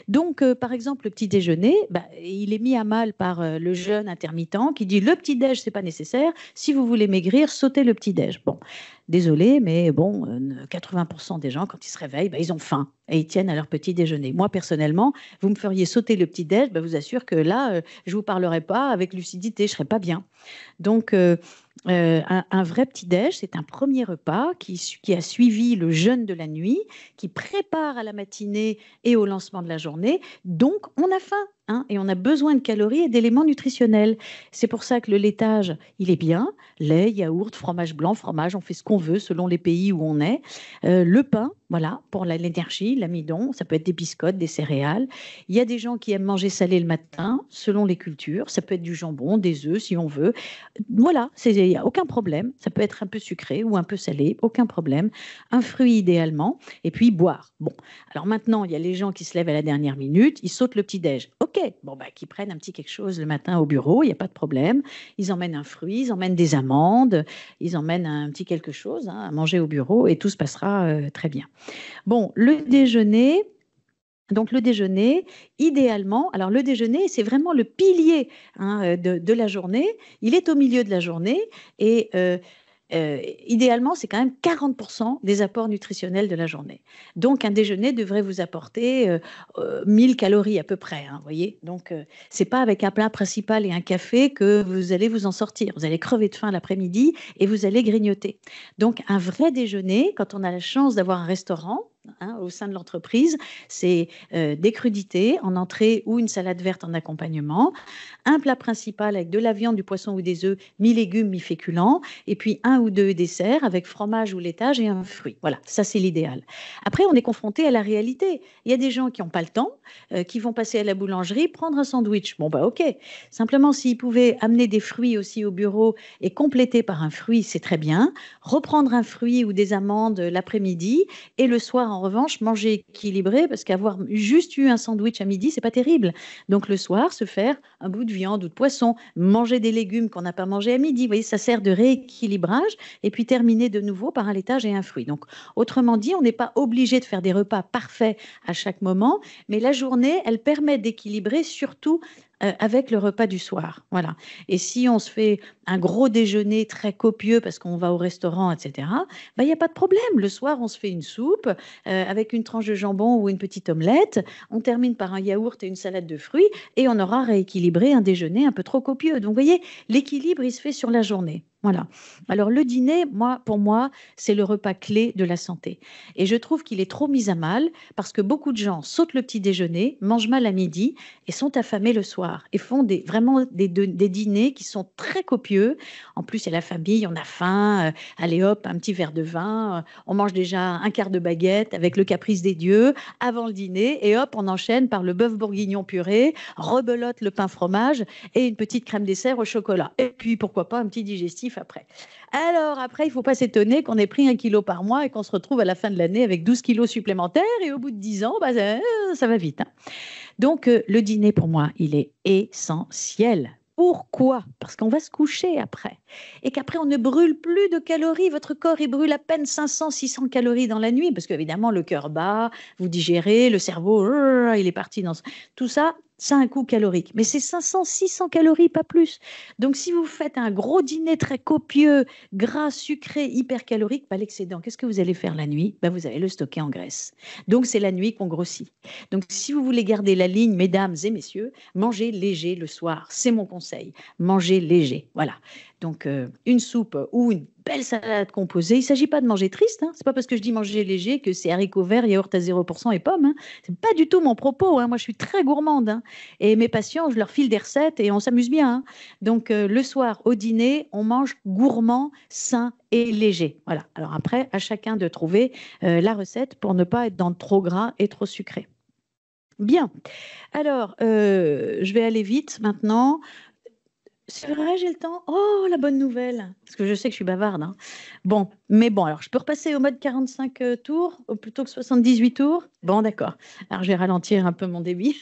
Donc, par exemple, le petit déjeuner, il est mis à mal par le jeûne intermittent qui dit le petit déj, c'est pas nécessaire. Si vous voulez maigrir, sautez le petit déj. Bon, désolé, mais bon, 80% des gens, quand ils se réveillent, ils ont faim et ils tiennent à leur petit déjeuner. Moi, personnellement, vous me feriez sauter le petit déj, je vous assure que là, je vous parlerai pas avec lucidité, je serais pas bien. Donc, un vrai petit-déj, c'est un premier repas qui a suivi le jeûne de la nuit, qui prépare à la matinée et au lancement de la journée. Donc, on a faim, hein, et on a besoin de calories et d'éléments nutritionnels. C'est pour ça que le laitage, il est bien. Lait, yaourt, fromage blanc, fromage, on fait ce qu'on veut selon les pays où on est. Le pain, voilà, pour l'énergie, l'amidon, ça peut être des biscottes, des céréales. Il y a des gens qui aiment manger salé le matin, selon les cultures. Ça peut être du jambon, des œufs, si on veut. Voilà, il n'y a aucun problème. Ça peut être un peu sucré ou un peu salé, aucun problème. Un fruit idéalement, et puis boire. Bon, alors maintenant, il y a les gens qui se lèvent à la dernière minute, ils sautent le petit-déj. Ok, OK. Bon, bah, qu'ils prennent un petit quelque chose le matin au bureau, il n'y a pas de problème. Ils emmènent un fruit, ils emmènent des amandes, ils emmènent un petit quelque chose à manger au bureau et tout se passera très bien. Bon, le déjeuner. Donc le déjeuner, idéalement, alors le déjeuner, c'est vraiment le pilier de la journée. Il est au milieu de la journée et idéalement, c'est quand même 40% des apports nutritionnels de la journée. Donc un déjeuner devrait vous apporter 1000 calories à peu près, vous voyez. Donc c'est pas avec un plat principal et un café que vous allez vous en sortir. Vous allez crever de faim l'après-midi et vous allez grignoter. Donc un vrai déjeuner, quand on a la chance d'avoir un restaurant, au sein de l'entreprise, c'est des crudités en entrée ou une salade verte en accompagnement, un plat principal avec de la viande, du poisson ou des œufs, mi-légumes, mi-féculents, et puis un ou deux desserts avec fromage ou laitage et un fruit. Voilà, ça c'est l'idéal. Après, on est confronté à la réalité. Il y a des gens qui n'ont pas le temps, qui vont passer à la boulangerie, prendre un sandwich. Bon, bah ok. Simplement, s'ils pouvaient amener des fruits aussi au bureau et compléter par un fruit, c'est très bien. Reprendre un fruit ou des amandes l'après-midi et le soir, en revanche, manger équilibré parce qu'avoir juste eu un sandwich à midi, c'est pas terrible. Donc le soir, se faire un bout de viande ou de poisson, manger des légumes qu'on n'a pas mangé à midi. Vous voyez, ça sert de rééquilibrage et puis terminer de nouveau par un laitage et un fruit. Donc autrement dit, on n'est pas obligé de faire des repas parfaits à chaque moment, mais la journée, elle permet d'équilibrer surtout avec le repas du soir. Voilà. Et si on se fait un gros déjeuner très copieux parce qu'on va au restaurant, etc., bah, il n'y a pas de problème. Le soir, on se fait une soupe avec une tranche de jambon ou une petite omelette. On termine par un yaourt et une salade de fruits et on aura rééquilibré un déjeuner un peu trop copieux. Donc, vous voyez, l'équilibre, il se fait sur la journée. Voilà. Alors, le dîner, pour moi, c'est le repas clé de la santé. Et je trouve qu'il est trop mis à mal parce que beaucoup de gens sautent le petit déjeuner, mangent mal à midi et sont affamés le soir et font vraiment des dîners qui sont très copieux. En plus, il y a la famille, on a faim, allez hop, un petit verre de vin, on mange déjà un quart de baguette avec le caprice des dieux avant le dîner et hop, on enchaîne par le bœuf bourguignon purée, rebelote le pain fromage et une petite crème dessert au chocolat. Et puis, pourquoi pas, un petit digestif après. Alors, après, il ne faut pas s'étonner qu'on ait pris 1 kilo par mois et qu'on se retrouve à la fin de l'année avec 12 kilos supplémentaires et au bout de 10 ans, bah, ça va vite. Donc, le dîner, pour moi, il est essentiel. Pourquoi? Parce qu'on va se coucher après. Et qu'après, on ne brûle plus de calories. Votre corps, il brûle à peine 500, 600 calories dans la nuit. Parce qu'évidemment, le cœur bat, vous digérez, le cerveau, il est parti dans... Tout ça, ça a un coût calorique. Mais c'est 500, 600 calories, pas plus. Donc, si vous faites un gros dîner très copieux, gras, sucré, hyper calorique, bah, l'excédent, qu'est-ce que vous allez faire la nuit? Bah, vous allez le stocker en graisse. Donc, c'est la nuit qu'on grossit. Donc, si vous voulez garder la ligne, mesdames et messieurs, mangez léger le soir. C'est mon conseil. Mangez léger. Voilà. Donc, une soupe ou une belle salade composée. Il ne s'agit pas de manger triste. Ce n'est pas parce que je dis manger léger que c'est haricots verts, yaourt à 0% et pommes. Ce n'est pas du tout mon propos. Moi, je suis très gourmande. Et mes patients, je leur file des recettes et on s'amuse bien. Donc, le soir, au dîner, on mange gourmand, sain et léger. Voilà. Alors après, à chacun de trouver la recette pour ne pas être dans le trop gras et trop sucré. Bien. Alors, je vais aller vite maintenant. C'est vrai, j'ai le temps. Oh, la bonne nouvelle. Parce que je sais que je suis bavarde. Bon, mais bon, alors je peux repasser au mode 45 tours plutôt que 78 tours. Bon, d'accord. Alors je vais ralentir un peu mon débit.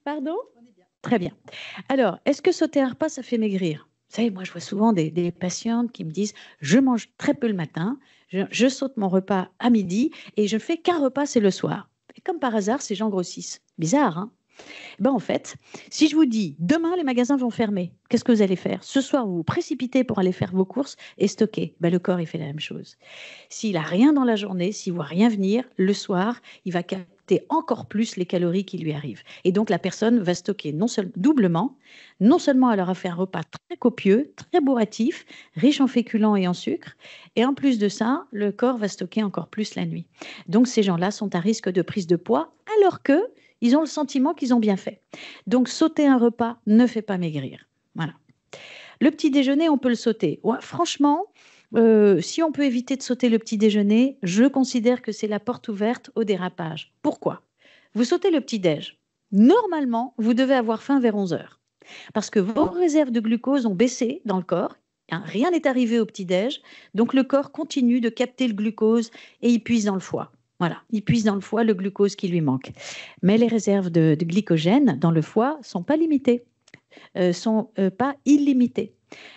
Pardon? Très bien. Alors, est-ce que sauter un repas, ça fait maigrir? Vous savez, moi, je vois souvent des patientes qui me disent, je mange très peu le matin, je saute mon repas à midi et je ne fais qu'un repas, c'est le soir. Et comme par hasard, ces gens grossissent. Bizarre, hein? En fait, si je vous dis demain les magasins vont fermer, qu'est-ce que vous allez faire? Ce soir, vous vous précipitez pour aller faire vos courses et stocker. Le corps, il fait la même chose. S'il n'a rien dans la journée, s'il ne voit rien venir, le soir, il va capter encore plus les calories qui lui arrivent. Et donc, la personne va stocker doublement. Non seulement elle aura fait un repas très copieux, très bourratif, riche en féculents et en sucre, et en plus de ça, le corps va stocker encore plus la nuit. Donc, ces gens-là sont à risque de prise de poids, alors que ils ont le sentiment qu'ils ont bien fait. Donc, sauter un repas ne fait pas maigrir. Voilà. Le petit déjeuner, on peut le sauter. Ouais, franchement, si on peut éviter de sauter le petit déjeuner, je considère que c'est la porte ouverte au dérapage. Pourquoi? Vous sautez le petit déj. Normalement, vous devez avoir faim vers 11 heures. Parce que vos réserves de glucose ont baissé dans le corps. Rien n'est arrivé au petit déj. Donc, le corps continue de capter le glucose et il puise dans le foie. Voilà, il puise dans le foie le glucose qui lui manque. Mais les réserves de glycogène dans le foie sont pas limitées, sont pas illimitées.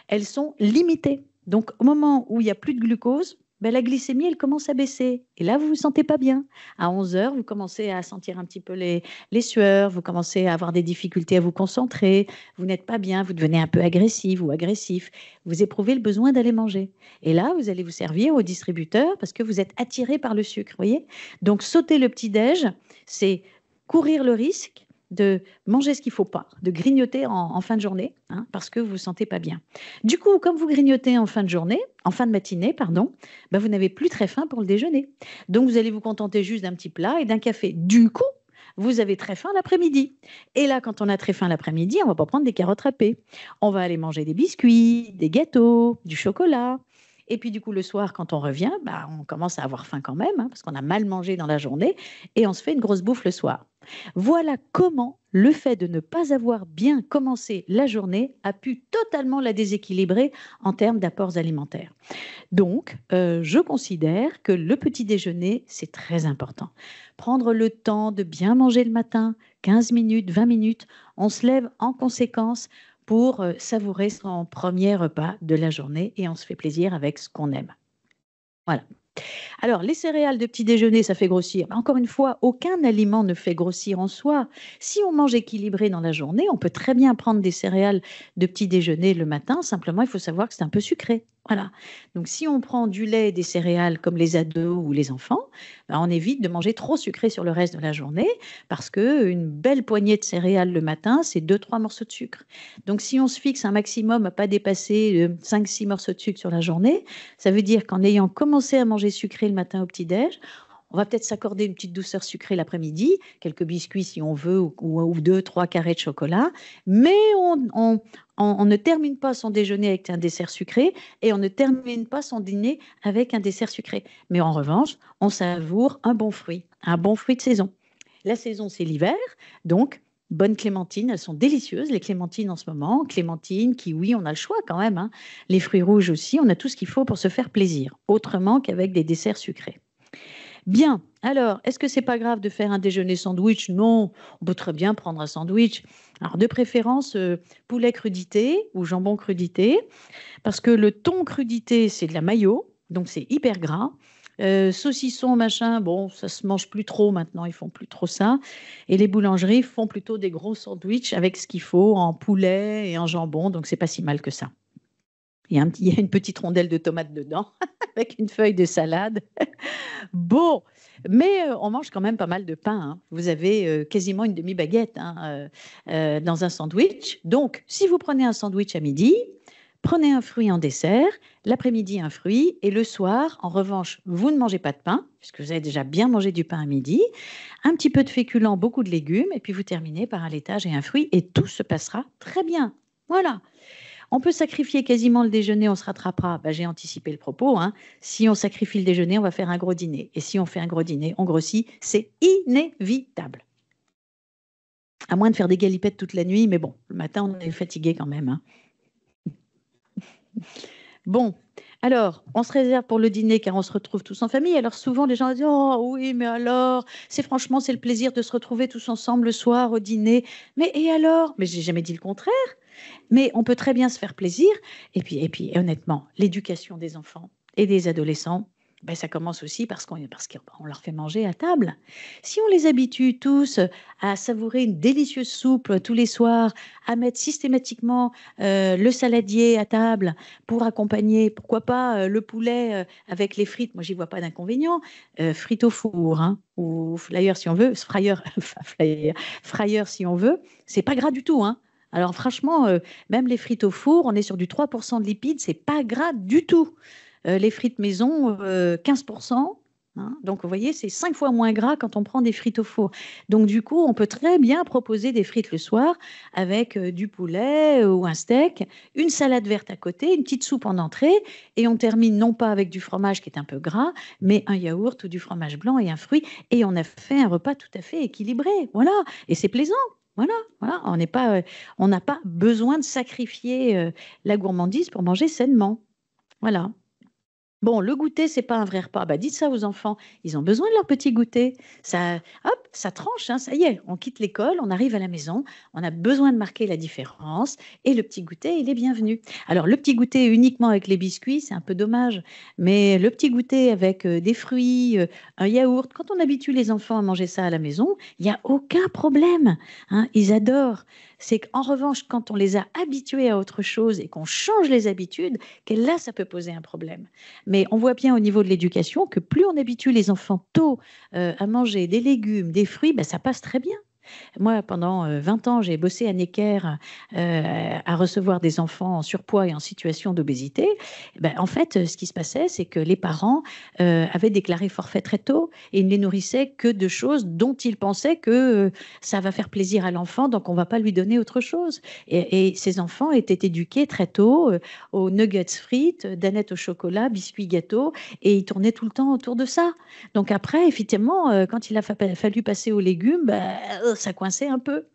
Elles sont limitées. Donc, au moment où il n'y a plus de glucose, ben, la glycémie, elle commence à baisser. Et là, vous ne vous sentez pas bien. À 11 heures, vous commencez à sentir un petit peu les sueurs, vous commencez à avoir des difficultés à vous concentrer, vous n'êtes pas bien, vous devenez un peu agressif ou agressif, vous éprouvez le besoin d'aller manger. Et là, vous allez vous servir au distributeur parce que vous êtes attiré par le sucre, voyez. Donc, sauter le petit-déj, c'est courir le risque de manger ce qu'il ne faut pas, de grignoter en fin de journée, hein, parce que vous ne vous sentez pas bien. Du coup, comme vous grignotez en fin de journée, en fin de matinée, pardon, ben vous n'avez plus très faim pour le déjeuner. Donc, vous allez vous contenter juste d'un petit plat et d'un café. Du coup, vous avez très faim l'après-midi. Et là, quand on a très faim l'après-midi, on ne va pas prendre des carottes râpées. On va aller manger des biscuits, des gâteaux, du chocolat. Et puis, du coup, le soir, quand on revient, bah, on commence à avoir faim quand même, hein, parce qu'on a mal mangé dans la journée, et on se fait une grosse bouffe le soir. Voilà comment le fait de ne pas avoir bien commencé la journée a pu totalement la déséquilibrer en termes d'apports alimentaires. Donc, je considère que le petit déjeuner, c'est très important. Prendre le temps de bien manger le matin, 15 minutes, 20 minutes, on se lève en conséquence pour savourer son premier repas de la journée et on se fait plaisir avec ce qu'on aime. Voilà. Alors, les céréales de petit déjeuner, ça fait grossir. Encore une fois, aucun aliment ne fait grossir en soi. Si on mange équilibré dans la journée, on peut très bien prendre des céréales de petit déjeuner le matin. Simplement, il faut savoir que c'est un peu sucré. Voilà. Donc, si on prend du lait et des céréales comme les ados ou les enfants, ben, on évite de manger trop sucré sur le reste de la journée parce qu'une belle poignée de céréales le matin, c'est 2-3 morceaux de sucre. Donc, si on se fixe un maximum à ne pas dépasser 5-6 morceaux de sucre sur la journée, ça veut dire qu'en ayant commencé à manger sucré le matin au petit-déj, on va peut-être s'accorder une petite douceur sucrée l'après-midi, quelques biscuits si on veut, ou 2-3 carrés de chocolat, mais on ne termine pas son déjeuner avec un dessert sucré et on ne termine pas son dîner avec un dessert sucré. Mais en revanche, on savoure un bon fruit de saison. La saison, c'est l'hiver, donc bonnes clémentines, elles sont délicieuses, les clémentines en ce moment, clémentines, kiwi, on a le choix quand même, hein. Les fruits rouges aussi, on a tout ce qu'il faut pour se faire plaisir, autrement qu'avec des desserts sucrés. Bien, alors, est-ce que c'est pas grave de faire un déjeuner sandwich? Non, on peut très bien prendre un sandwich. Alors, de préférence, poulet crudité ou jambon crudité, parce que le thon crudité, c'est de la mayo, donc c'est hyper gras. Saucisson, machin, bon, ça se mange plus trop maintenant, ils font plus trop ça. Et les boulangeries font plutôt des gros sandwichs avec ce qu'il faut en poulet et en jambon, donc c'est pas si mal que ça. Il y a une petite rondelle de tomate dedans, avec une feuille de salade. Bon, mais on mange quand même pas mal de pain, hein. Vous avez quasiment une demi-baguette, hein, dans un sandwich. Donc, si vous prenez un sandwich à midi, prenez un fruit en dessert, l'après-midi un fruit, et le soir, en revanche, vous ne mangez pas de pain, puisque vous avez déjà bien mangé du pain à midi, un petit peu de féculents, beaucoup de légumes, et puis vous terminez par un laitage et un fruit, et tout se passera très bien. Voilà. On peut sacrifier quasiment le déjeuner, on se rattrapera. Ben, j'ai anticipé le propos, hein. Si on sacrifie le déjeuner, on va faire un gros dîner. Et si on fait un gros dîner, on grossit. C'est inévitable. À moins de faire des galipettes toute la nuit, mais bon, le matin, on est fatigué quand même, hein. Bon, alors, on se réserve pour le dîner car on se retrouve tous en famille. Alors souvent, les gens disent, oh oui, mais alors, c'est le plaisir de se retrouver tous ensemble le soir au dîner. Mais et alors? Mais j'ai jamais dit le contraire. Mais on peut très bien se faire plaisir. Et puis honnêtement, l'éducation des enfants et des adolescents, ben, ça commence aussi parce qu'on leur fait manger à table. Si on les habitue tous à savourer une délicieuse soupe tous les soirs, à mettre systématiquement le saladier à table pour accompagner, pourquoi pas le poulet avec les frites, moi j'y vois pas d'inconvénient, frites au four, hein, ou flyer si on veut, fryer si on veut, c'est pas gras du tout, hein. Alors franchement, même les frites au four, on est sur du 3% de lipides, c'est pas gras du tout. Les frites maison, 15%. Hein. Donc vous voyez, c'est 5 fois moins gras quand on prend des frites au four. Donc du coup, on peut très bien proposer des frites le soir avec du poulet ou un steak, une salade verte à côté, une petite soupe en entrée, et on termine non pas avec du fromage qui est un peu gras, mais un yaourt ou du fromage blanc et un fruit, et on a fait un repas tout à fait équilibré. Voilà, et c'est plaisant. Voilà, voilà. On n'a pas besoin de sacrifier la gourmandise pour manger sainement. Voilà. Bon, le goûter, c'est pas un vrai repas. Bah, dites ça aux enfants. Ils ont besoin de leur petit goûter. Ça, hop, ça tranche, hein, ça y est. On quitte l'école, on arrive à la maison. On a besoin de marquer la différence. Et le petit goûter, il est bienvenu. Alors, le petit goûter uniquement avec les biscuits, c'est un peu dommage. Mais le petit goûter avec des fruits, un yaourt, quand on habitue les enfants à manger ça à la maison, il n'y a aucun problème, hein. Ils adorent. C'est qu'en revanche, quand on les a habitués à autre chose et qu'on change les habitudes, que là, ça peut poser un problème. Mais on voit bien au niveau de l'éducation que plus on habitue les enfants tôt à manger des légumes, des fruits, ben, ça passe très bien. Moi, pendant 20 ans, j'ai bossé à Necker à recevoir des enfants en surpoids et en situation d'obésité. Ben, en fait, ce qui se passait, c'est que les parents avaient déclaré forfait très tôt et ils ne les nourrissaient que de choses dont ils pensaient que ça va faire plaisir à l'enfant, donc on ne va pas lui donner autre chose. Et ces enfants étaient éduqués très tôt aux nuggets frites, danettes au chocolat, biscuits gâteaux, et ils tournaient tout le temps autour de ça. Donc après, effectivement, quand il a fallu passer aux légumes, ben, ça coinçait un peu.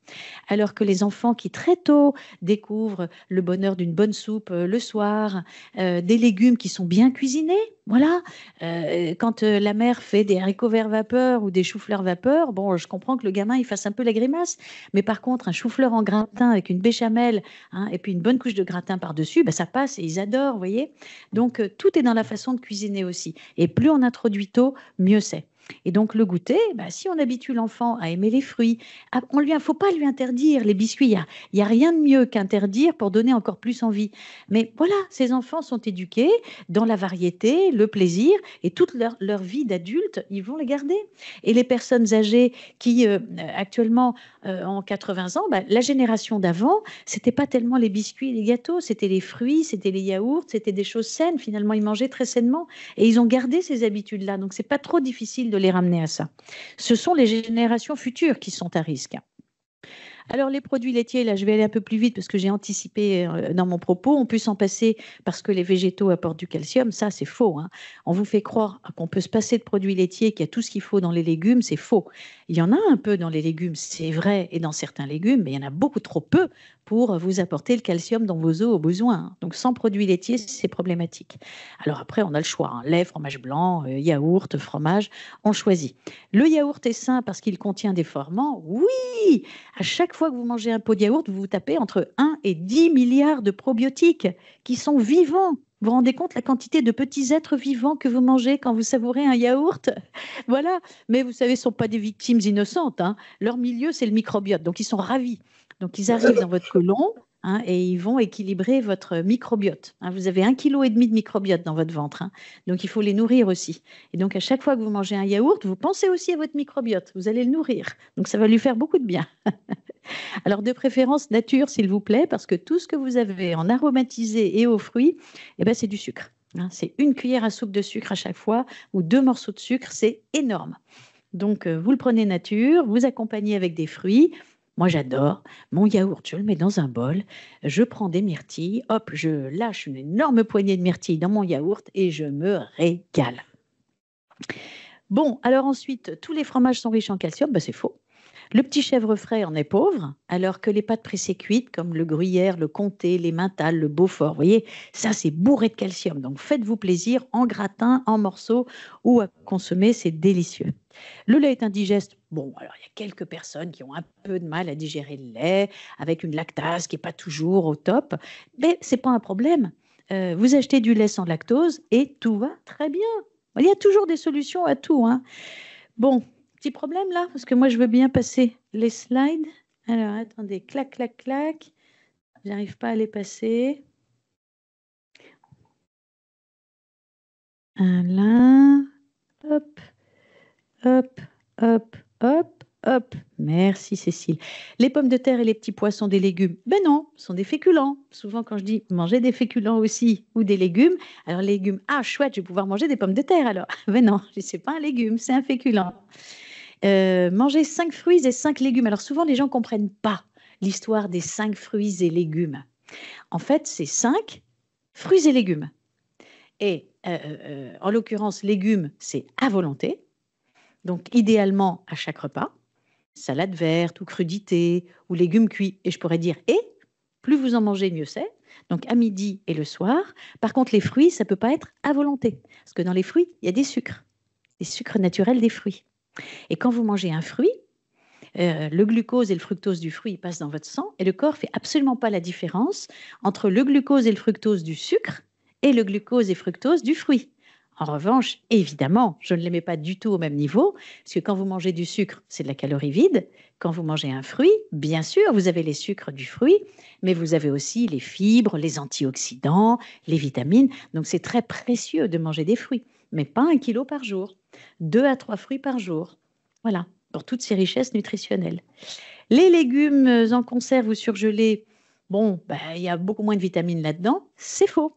Alors que les enfants qui très tôt découvrent le bonheur d'une bonne soupe le soir, des légumes qui sont bien cuisinés, voilà. Quand la mère fait des haricots verts vapeur ou des choux-fleurs vapeur, bon, je comprends que le gamin il fasse un peu la grimace, mais par contre un chou-fleur en gratin avec une béchamel, hein, et puis une bonne couche de gratin par-dessus, ben, ça passe et ils adorent, vous voyez. Donc tout est dans la façon de cuisiner aussi. Et plus on introduit tôt, mieux c'est. Et donc le goûter, bah, si on habitue l'enfant à aimer les fruits, faut pas lui interdire les biscuits. Il y a rien de mieux qu'interdire pour donner encore plus envie. Mais voilà, ces enfants sont éduqués dans la variété, le plaisir, et toute leur vie d'adulte, ils vont les garder. Et les personnes âgées qui actuellement ont 80 ans, bah, la génération d'avant, c'était pas tellement les biscuits et les gâteaux, c'était les fruits, c'était les yaourts, c'était des choses saines. Finalement, ils mangeaient très sainement et ils ont gardé ces habitudes-là. Donc, c'est pas trop difficile de les ramener à ça. Ce sont les générations futures qui sont à risque. Alors, les produits laitiers, là, je vais aller un peu plus vite parce que j'ai anticipé dans mon propos. On peut s'en passer parce que les végétaux apportent du calcium. Ça, c'est faux, hein. On vous fait croire qu'on peut se passer de produits laitiers, qu'il y a tout ce qu'il faut dans les légumes. C'est faux. Il y en a un peu dans les légumes, c'est vrai, et dans certains légumes, mais il y en a beaucoup trop peu pour vous apporter le calcium dont vos os ont besoin, hein. Donc, sans produits laitiers, c'est problématique. Alors après, on a le choix, hein. Lait, fromage blanc, yaourt, fromage, on choisit. Le yaourt est sain parce qu'il contient des ferments. Oui, à chaque fois que vous mangez un pot de yaourt, vous vous tapez entre 1 et 10 milliards de probiotiques qui sont vivants. Vous vous rendez compte la quantité de petits êtres vivants que vous mangez quand vous savourez un yaourt? Voilà. Mais vous savez, ce ne sont pas des victimes innocentes, hein. Leur milieu, c'est le microbiote. Donc, ils sont ravis. Donc, ils arrivent dans votre côlon, hein, et ils vont équilibrer votre microbiote, hein. Vous avez 1,5 kg de microbiote dans votre ventre, hein. Donc, il faut les nourrir aussi. Et donc, à chaque fois que vous mangez un yaourt, vous pensez aussi à votre microbiote. Vous allez le nourrir. Donc, ça va lui faire beaucoup de bien. Alors, de préférence nature, s'il vous plaît, parce que tout ce que vous avez en aromatisé et aux fruits, eh ben, c'est du sucre, hein. C'est 1 cuillère à soupe de sucre à chaque fois ou 2 morceaux de sucre, c'est énorme. Donc, vous le prenez nature, vous accompagnez avec des fruits. Moi, j'adore mon yaourt, je le mets dans un bol, je prends des myrtilles, hop, je lâche une énorme poignée de myrtilles dans mon yaourt et je me régale. Bon, alors ensuite, tous les fromages sont riches en calcium, ben, c'est faux. Le petit chèvre frais en est pauvre, alors que les pâtes pressées cuites, comme le gruyère, le comté, les mental, le beaufort, vous voyez, ça c'est bourré de calcium. Donc faites-vous plaisir en gratin, en morceaux ou à consommer, c'est délicieux. Le lait est indigeste. Bon, alors il y a quelques personnes qui ont un peu de mal à digérer le lait, avec une lactase qui n'est pas toujours au top, mais ce n'est pas un problème. Vous achetez du lait sans lactose et tout va très bien. Il y a toujours des solutions à tout, hein. Bon, petit problème là, parce que moi je veux bien passer les slides. Alors attendez, clac, clac, clac. J'arrive pas à les passer. Là, hop, hop, hop, hop, hop. Merci Cécile. Les pommes de terre et les petits pois sont des légumes. Ben non, ce sont des féculents. Souvent quand je dis manger des féculents aussi ou des légumes, alors les légumes, ah chouette, je vais pouvoir manger des pommes de terre alors. Ben non, c'est pas un légume, c'est un féculent. Manger 5 fruits et 5 légumes. Alors souvent, les gens ne comprennent pas l'histoire des 5 fruits et légumes. En fait, c'est 5 fruits et légumes. Et en l'occurrence, légumes, c'est à volonté. Donc, idéalement, à chaque repas, salade verte ou crudité ou légumes cuits. Et je pourrais dire, et plus vous en mangez, mieux c'est. Donc à midi et le soir. Par contre, les fruits, ça ne peut pas être à volonté. Parce que dans les fruits, il y a des sucres naturels des fruits. Et quand vous mangez un fruit, le glucose et le fructose du fruit passent dans votre sang et le corps ne fait absolument pas la différence entre le glucose et le fructose du sucre et le glucose et fructose du fruit. En revanche, évidemment, je ne les mets pas du tout au même niveau, parce que quand vous mangez du sucre, c'est de la calorie vide. Quand vous mangez un fruit, bien sûr, vous avez les sucres du fruit, mais vous avez aussi les fibres, les antioxydants, les vitamines. Donc, c'est très précieux de manger des fruits, mais pas 1 kilo par jour, 2 à 3 fruits par jour. Voilà, pour toutes ces richesses nutritionnelles. Les légumes en conserve ou surgelés, bon, il y a beaucoup moins de vitamines là-dedans. C'est faux.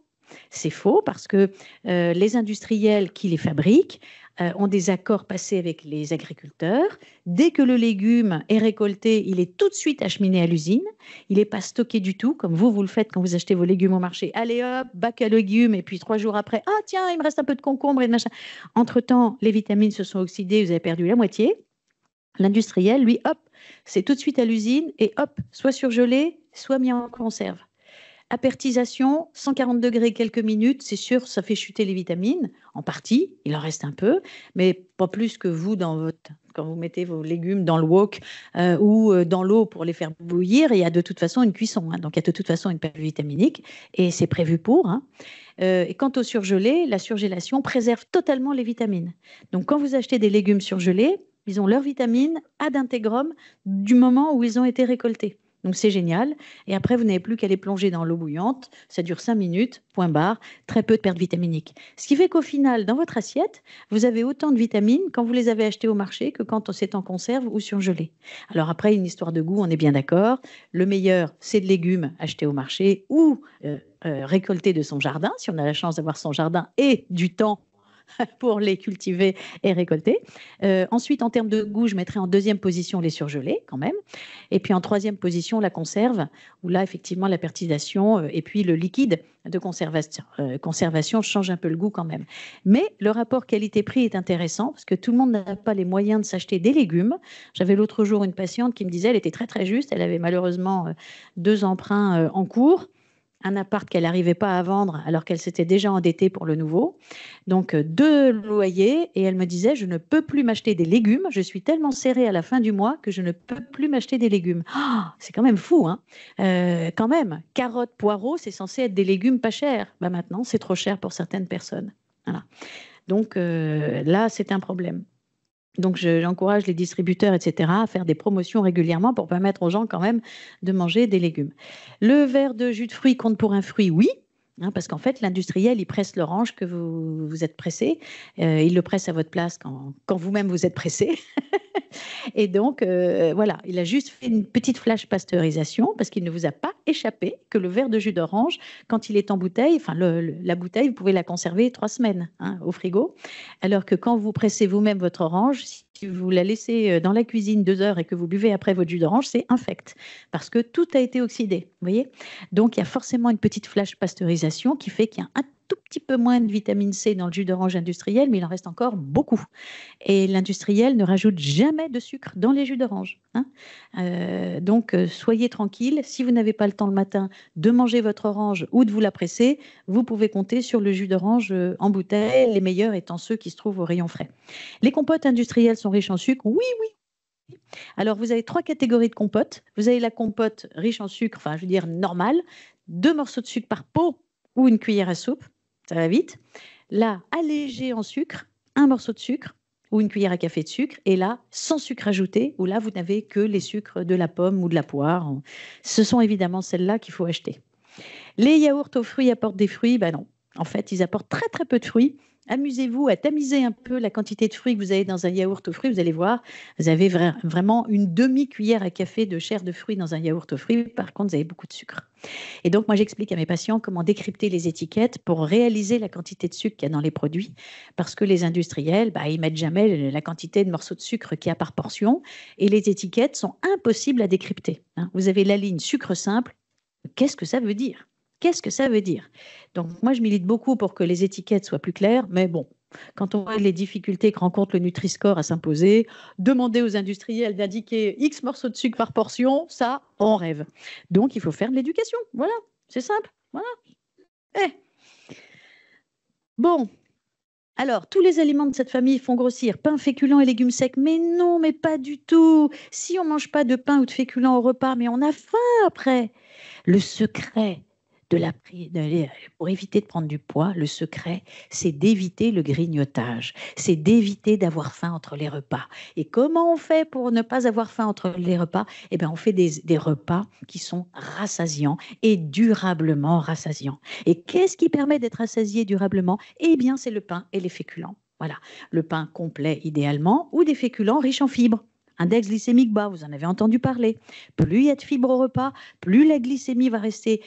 C'est faux parce que les industriels qui les fabriquent ont des accords passés avec les agriculteurs. Dès que le légume est récolté, il est tout de suite acheminé à l'usine. Il n'est pas stocké du tout, comme vous le faites quand vous achetez vos légumes au marché. Allez hop, bac à légumes, et puis 3 jours après, ah tiens, il me reste un peu de concombre et de machin. Entre-temps, les vitamines se sont oxydées, vous avez perdu la moitié. L'industriel, lui, hop, c'est tout de suite à l'usine et hop, soit surgelé, soit mis en conserve. Apertisation, 140 degrés quelques minutes, c'est sûr, ça fait chuter les vitamines, en partie, il en reste un peu, mais pas plus que vous quand vous mettez vos légumes dans le wok ou dans l'eau pour les faire bouillir, il y a de toute façon une cuisson, donc il y a de toute façon une perte vitaminique et c'est prévu pour. Et quant au surgelé, la surgélation préserve totalement les vitamines. Donc quand vous achetez des légumes surgelés, ils ont leurs vitamines ad integrum du moment où ils ont été récoltés. Donc c'est génial. Et après, vous n'avez plus qu'à les plonger dans l'eau bouillante. Ça dure 5 minutes, point barre, très peu de perte vitaminique. Ce qui fait qu'au final, dans votre assiette, vous avez autant de vitamines quand vous les avez achetées au marché que quand c'est en conserve ou surgelé. Alors après, une histoire de goût, on est bien d'accord. Le meilleur, c'est de légumes achetés au marché ou récoltés de son jardin, si on a la chance d'avoir son jardin et du temps pour les cultiver et récolter. Ensuite, en termes de goût, je mettrai en deuxième position les surgelés quand même. Et puis en troisième position, la conserve, où là, effectivement, la pertisation et puis le liquide de conservation change un peu le goût quand même. Mais le rapport qualité-prix est intéressant parce que tout le monde n'a pas les moyens de s'acheter des légumes. J'avais l'autre jour une patiente qui me disait, elle était très très juste, elle avait malheureusement 2 emprunts en cours, un appart qu'elle n'arrivait pas à vendre alors qu'elle s'était déjà endettée pour le nouveau. Donc 2 loyers et elle me disait je ne peux plus m'acheter des légumes, je suis tellement serrée à la fin du mois que je ne peux plus m'acheter des légumes. Oh, c'est quand même fou, hein. Quand même, carottes, poireaux, c'est censé être des légumes pas chers. Maintenant, c'est trop cher pour certaines personnes. Voilà. Donc là, c'est un problème. Donc, j'encourage les distributeurs, etc., à faire des promotions régulièrement pour permettre aux gens quand même de manger des légumes. Le verre de jus de fruits compte pour un fruit, oui. Parce qu'en fait, l'industriel, il presse l'orange que vous êtes pressé. Il le presse à votre place quand vous-même vous êtes pressé. Et donc, voilà, il a juste fait une petite flash pasteurisation parce qu'il ne vous a pas échappé que le verre de jus d'orange, quand il est en bouteille, enfin la bouteille, vous pouvez la conserver 3 semaines au frigo, alors que quand vous pressez vous-même votre orange, si vous la laissez dans la cuisine 2 heures et que vous buvez après votre jus d'orange, c'est infect parce que tout a été oxydé, vous voyez. Donc, il y a forcément une petite flash pasteurisation qui fait qu'il y a un tout petit peu moins de vitamine C dans le jus d'orange industriel, mais il en reste encore beaucoup. Et l'industriel ne rajoute jamais de sucre dans les jus d'orange. Donc, soyez tranquille. Si vous n'avez pas le temps le matin de manger votre orange ou de vous la presser, vous pouvez compter sur le jus d'orange en bouteille, les meilleurs étant ceux qui se trouvent au rayon frais. Les compotes industrielles sont riches en sucre. Oui, oui. Alors, vous avez 3 catégories de compotes. Vous avez la compote riche en sucre, enfin, je veux dire normale, 2 morceaux de sucre par pot ou une cuillère à soupe. Ça va vite. Là, allégé en sucre, 1 morceau de sucre ou une cuillère à café de sucre. Et là, sans sucre ajouté, où là, vous n'avez que les sucres de la pomme ou de la poire. Ce sont évidemment celles-là qu'il faut acheter. Les yaourts aux fruits apportent des fruits? Non. En fait, ils apportent très, très peu de fruits. Amusez-vous à tamiser un peu la quantité de fruits que vous avez dans un yaourt aux fruits. Vous allez voir, vous avez vraiment une demi-cuillère à café de chair de fruits dans un yaourt aux fruits. Par contre, vous avez beaucoup de sucre. Et donc, moi, j'explique à mes patients comment décrypter les étiquettes pour réaliser la quantité de sucre qu'il y a dans les produits. Parce que les industriels, ils mettent jamais la quantité de morceaux de sucre qu'il y a par portion. Et les étiquettes sont impossibles à décrypter. Vous avez la ligne sucre simple. Qu'est-ce que ça veut dire? Donc, moi, je milite beaucoup pour que les étiquettes soient plus claires, mais bon, Quand on voit les difficultés que rencontre le Nutri-Score à s'imposer, demander aux industriels d'indiquer X morceaux de sucre par portion, ça, on rêve. Donc, il faut faire de l'éducation. Voilà, c'est simple. Voilà. Eh. Bon, alors, tous les aliments de cette famille font grossir pain, féculents et légumes secs. Mais non, mais pas du tout. Si on ne mange pas de pain ou de féculents au repas, mais on a faim après. Le secret pour éviter de prendre du poids, le secret, c'est d'éviter le grignotage. C'est d'éviter d'avoir faim entre les repas. Et comment on fait pour ne pas avoir faim entre les repas? Eh bien, on fait des repas qui sont rassasiants et durablement rassasiants. Et qu'est-ce qui permet d'être rassasié durablement? Eh bien, c'est le pain et les féculents. Voilà, le pain complet idéalement ou des féculents riches en fibres. Index glycémique bas, vous en avez entendu parler. Plus il y a de fibres au repas, plus la glycémie va rester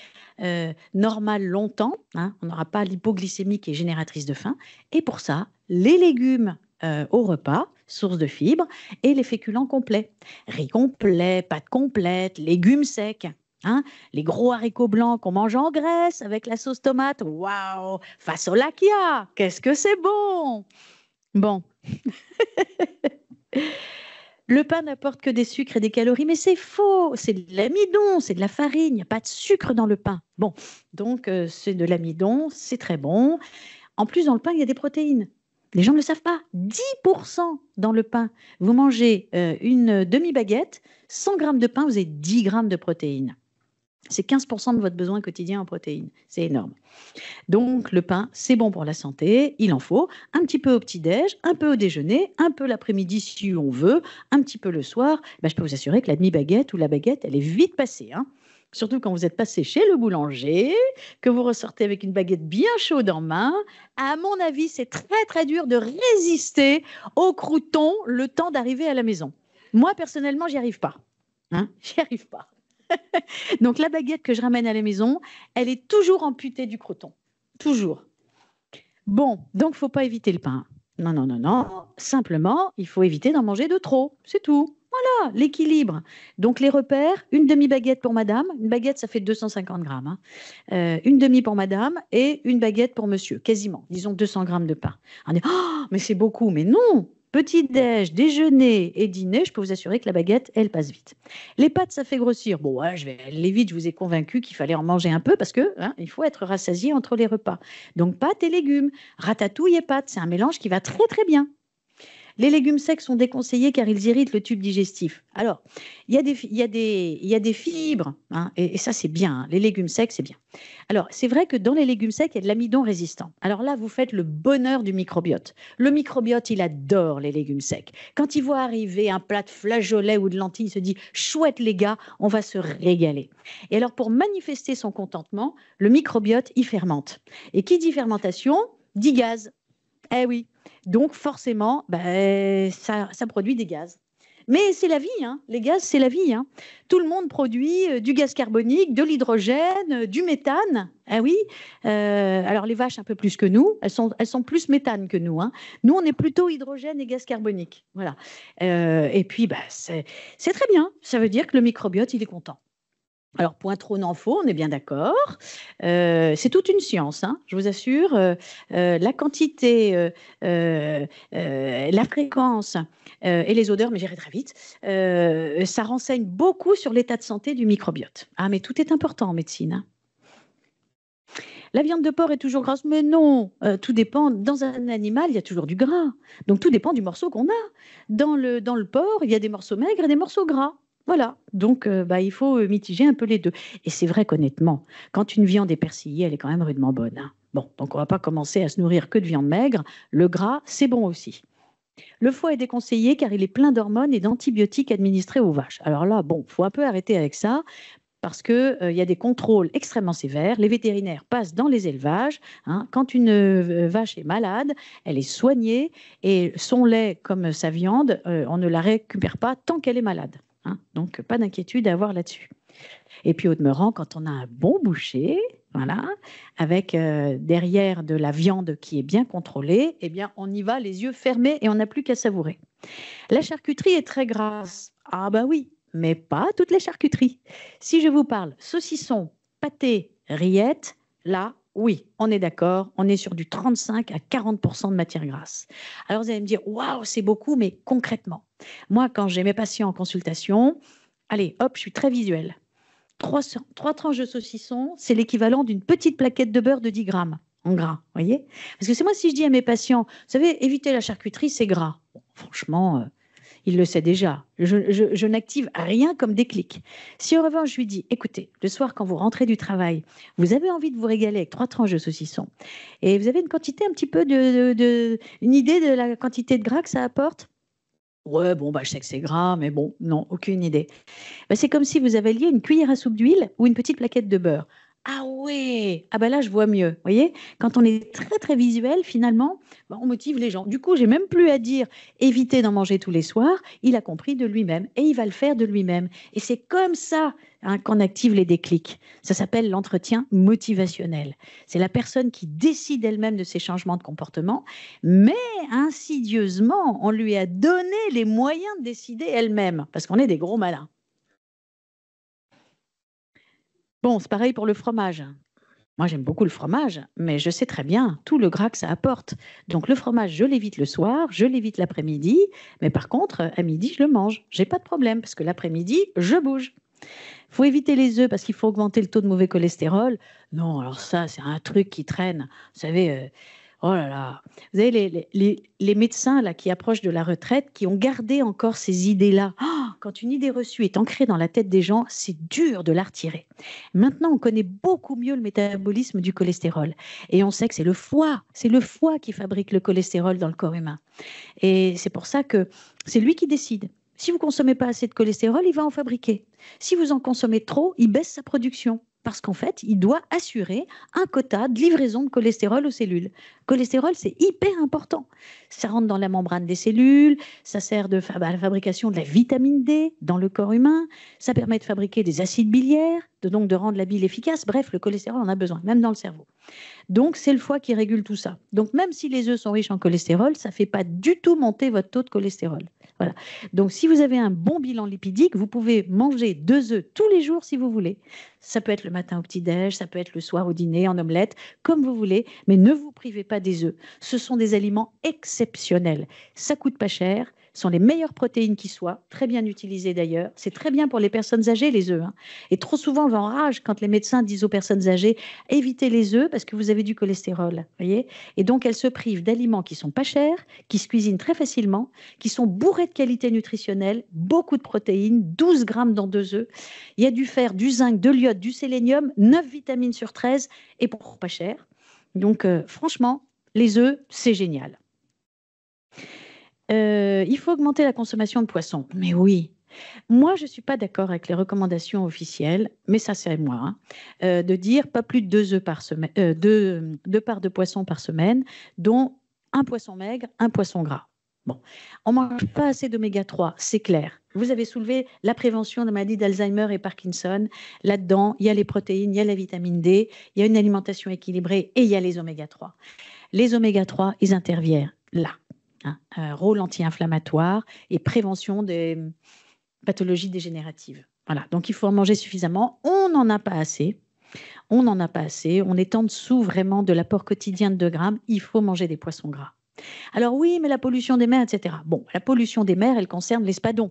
normale longtemps. Hein, on n'aura pas l'hypoglycémie qui est génératrice de faim. Et pour ça, les légumes au repas, source de fibres, et les féculents complets. Riz complet, pâtes complètes, légumes secs. Hein, les gros haricots blancs qu'on mange en Grèce avec la sauce tomate. Waouh, fasolakia, qu'est-ce que c'est bon! Bon. Le pain n'apporte que des sucres et des calories, mais c'est faux, c'est de l'amidon, c'est de la farine, il n'y a pas de sucre dans le pain. Bon, donc c'est de l'amidon, c'est très bon. En plus, dans le pain, il y a des protéines. Les gens ne le savent pas, 10% dans le pain. Vous mangez une demi-baguette, 100 grammes de pain, vous avez 10 grammes de protéines. C'est 15% de votre besoin quotidien en protéines, c'est énorme. Donc, le pain, c'est bon pour la santé, il en faut un petit peu au petit-déj, un peu au déjeuner, un peu l'après-midi si on veut, un petit peu le soir. Ben, je peux vous assurer que la demi-baguette ou la baguette, elle est vite passée. Hein. Surtout quand vous êtes passé chez le boulanger, que vous ressortez avec une baguette bien chaude en main. À mon avis, c'est très, très dur de résister au crouton le temps d'arriver à la maison. Moi, personnellement, j'y arrive pas. Hein, j'y arrive pas. Donc, la baguette que je ramène à la maison, elle est toujours amputée du croûton. Toujours. Bon, donc, il ne faut pas éviter le pain. Non, non, non, non. Simplement, il faut éviter d'en manger de trop. C'est tout. Voilà, l'équilibre. Donc, les repères, une demi-baguette pour madame. Une baguette, ça fait 250 grammes. Hein. Une demi pour madame et une baguette pour monsieur. Quasiment. Disons 200 grammes de pain. On dit, oh, mais c'est beaucoup. Mais non! Petit-déj, déjeuner et dîner, je peux vous assurer que la baguette, elle passe vite. Les pâtes, ça fait grossir. Bon, ouais, je vais aller vite, je vous ai convaincu qu'il fallait en manger un peu parce que hein, il faut être rassasié entre les repas. Donc, pâtes et légumes, ratatouille et pâtes, c'est un mélange qui va très, très bien. Les légumes secs sont déconseillés car ils irritent le tube digestif. Alors, il y a des fibres, hein, et ça c'est bien, hein, les légumes secs c'est bien. Alors, c'est vrai que dans les légumes secs, il y a de l'amidon résistant. Alors là, vous faites le bonheur du microbiote. Le microbiote, il adore les légumes secs. Quand il voit arriver un plat de flageolets ou de lentilles, il se dit « chouette les gars, on va se régaler ». Et alors, pour manifester son contentement, le microbiote, il fermente. Et qui dit fermentation, dit gaz. Eh oui, donc forcément, ça produit des gaz. Mais c'est la vie, hein. Les gaz, c'est la vie. Hein. Tout le monde produit du gaz carbonique, de l'hydrogène, du méthane. Ah oui. Alors les vaches un peu plus que nous, elles sont plus méthane que nous. Hein. Nous, on est plutôt hydrogène et gaz carbonique. Voilà. Et puis, c'est très bien. Ça veut dire que le microbiote, il est content. Alors, point trop n'en faut, on est bien d'accord. C'est toute une science, hein, je vous assure. La quantité, la fréquence et les odeurs, mais j'irai très vite, ça renseigne beaucoup sur l'état de santé du microbiote. Ah, mais tout est important en médecine. Hein. La viande de porc est toujours grasse, mais non, tout dépend. Dans un animal, il y a toujours du gras. Donc, tout dépend du morceau qu'on a. Dans le porc, il y a des morceaux maigres et des morceaux gras. Voilà, donc il faut mitiger un peu les deux. Et c'est vrai qu'honnêtement, quand une viande est persillée, elle est quand même rudement bonne. Hein. Bon, donc on ne va pas commencer à se nourrir que de viande maigre. Le gras, c'est bon aussi. Le foie est déconseillé car il est plein d'hormones et d'antibiotiques administrés aux vaches. Alors là, bon, il faut un peu arrêter avec ça parce qu'il y a des contrôles extrêmement sévères. Les vétérinaires passent dans les élevages. Hein. Quand une vache est malade, elle est soignée et son lait comme sa viande, on ne la récupère pas tant qu'elle est malade. Hein, donc, pas d'inquiétude à avoir là-dessus. Et puis, au demeurant, quand on a un bon boucher, voilà, avec derrière de la viande qui est bien contrôlée, eh bien, on y va les yeux fermés et on n'a plus qu'à savourer. La charcuterie est très grasse. Ah bah oui, mais pas toutes les charcuteries. Si je vous parle saucisson, pâté, rillettes, là, Oui, on est d'accord, on est sur du 35 à 40% de matière grasse. Alors vous allez me dire, waouh, c'est beaucoup, mais concrètement, moi, quand j'ai mes patients en consultation, allez, hop, je suis très visuelle. Trois tranches de saucisson, c'est l'équivalent d'une petite plaquette de beurre de 10 grammes en gras, vous voyez? Parce que c'est moi, si je dis à mes patients, vous savez, éviter la charcuterie, c'est gras. Bon, franchement, il le sait déjà. Je n'active rien comme déclic. Si en revanche, je lui dis, écoutez, le soir, quand vous rentrez du travail, vous avez envie de vous régaler avec 3 tranches de saucisson et vous avez une quantité un petit peu une idée de la quantité de gras que ça apporte? Ouais, bon, bah, je sais que c'est gras, mais bon, non, aucune idée. Bah, c'est comme si vous avaliez une cuillère à soupe d'huile ou une petite plaquette de beurre. Ah ouais, ah bah là je vois mieux. Vous voyez, quand on est très très visuel, finalement, bah, on motive les gens. Du coup, j'ai même plus à dire évitez d'en manger tous les soirs. Il a compris de lui-même et il va le faire de lui-même. Et c'est comme ça hein, qu'on active les déclics. Ça s'appelle l'entretien motivationnel. C'est la personne qui décide elle-même de ses changements de comportement, mais insidieusement, on lui a donné les moyens de décider elle-même, parce qu'on est des gros malins. Bon, c'est pareil pour le fromage. Moi, j'aime beaucoup le fromage, mais je sais très bien tout le gras que ça apporte. Donc, le fromage, je l'évite le soir, je l'évite l'après-midi, mais par contre, à midi, je le mange. J'ai pas de problème, parce que l'après-midi, je bouge. Il faut éviter les œufs parce qu'il faut augmenter le taux de mauvais cholestérol. Non, alors ça, c'est un truc qui traîne. Vous savez, oh là là. Vous savez, les médecins là, qui approchent de la retraite, qui ont gardé encore ces idées-là. Oh, quand une idée reçue est ancrée dans la tête des gens, c'est dur de la retirer. Maintenant, on connaît beaucoup mieux le métabolisme du cholestérol. Et on sait que c'est le foie qui fabrique le cholestérol dans le corps humain. Et c'est pour ça que c'est lui qui décide. Si vous consommez pas assez de cholestérol, il va en fabriquer. Si vous en consommez trop, il baisse sa production. Parce qu'en fait, il doit assurer un quota de livraison de cholestérol aux cellules. Le cholestérol, c'est hyper important. Ça rentre dans la membrane des cellules, ça sert à la fabrication de la vitamine D dans le corps humain, ça permet de fabriquer des acides biliaires, donc de rendre la bile efficace. Bref, le cholestérol en a besoin, même dans le cerveau. Donc, c'est le foie qui régule tout ça. Donc, même si les œufs sont riches en cholestérol, ça ne fait pas du tout monter votre taux de cholestérol. Voilà. Donc, si vous avez un bon bilan lipidique, vous pouvez manger 2 œufs tous les jours si vous voulez. Ça peut être le matin au petit-déj, ça peut être le soir au dîner, en omelette, comme vous voulez, mais ne vous privez pas des œufs. Ce sont des aliments exceptionnels. Ça coûte pas cher, sont les meilleures protéines qui soient, très bien utilisées d'ailleurs. C'est très bien pour les personnes âgées, les œufs. Hein. Et trop souvent, on va en rage quand les médecins disent aux personnes âgées, évitez les œufs parce que vous avez du cholestérol. Voyez. Et donc, elles se privent d'aliments qui sont pas chers, qui se cuisinent très facilement, qui sont bourrés de qualité nutritionnelle, beaucoup de protéines, 12 grammes dans 2 œufs. Il y a du fer, du zinc, de l'iode, du sélénium, 9 vitamines sur 13 et pour pas cher. Donc, franchement, les œufs, c'est génial. Il faut augmenter la consommation de poissons. Mais oui, moi, je ne suis pas d'accord avec les recommandations officielles, mais ça, c'est moi, hein, de dire pas plus de 2 œufs par semaine, 2 parts de poisson par semaine, dont un poisson maigre, un poisson gras. Bon, on ne mange pas assez d'oméga 3, c'est clair. Vous avez soulevé la prévention de maladies d'Alzheimer et Parkinson. Là-dedans, il y a les protéines, il y a la vitamine D, il y a une alimentation équilibrée et il y a les oméga 3. Les oméga 3, ils interviennent là. Hein, rôle anti-inflammatoire et prévention des pathologies dégénératives. Voilà, donc il faut en manger suffisamment. On n'en a pas assez. On n'en a pas assez. On est en dessous vraiment de l'apport quotidien de 2 grammes. Il faut manger des poissons gras. Alors oui, mais la pollution des mers, etc. Bon, la pollution des mers, elle concerne l'espadon.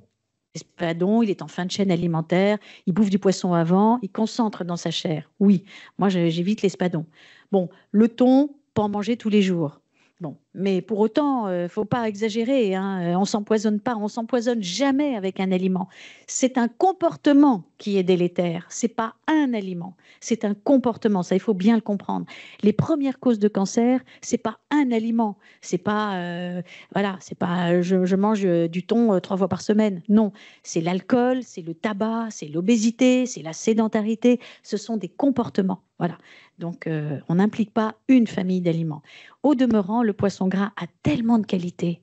L'espadon, il est en fin de chaîne alimentaire. Il bouffe du poisson avant. Il concentre dans sa chair. Oui, moi, j'évite l'espadon. Bon, le thon, pas en manger tous les jours. Bon, mais pour autant, il ne faut pas exagérer. Hein. On ne s'empoisonne pas, on ne s'empoisonne jamais avec un aliment. C'est un comportement qui est délétère. Ce n'est pas un aliment, c'est un comportement. Ça, il faut bien le comprendre. Les premières causes de cancer, ce n'est pas un aliment. C'est pas, voilà, c'est pas je mange du thon 3 fois par semaine. Non, c'est l'alcool, c'est le tabac, c'est l'obésité, c'est la sédentarité. Ce sont des comportements. Voilà. Donc, on n'implique pas une famille d'aliments. Au demeurant, le poisson gras a tellement de qualités,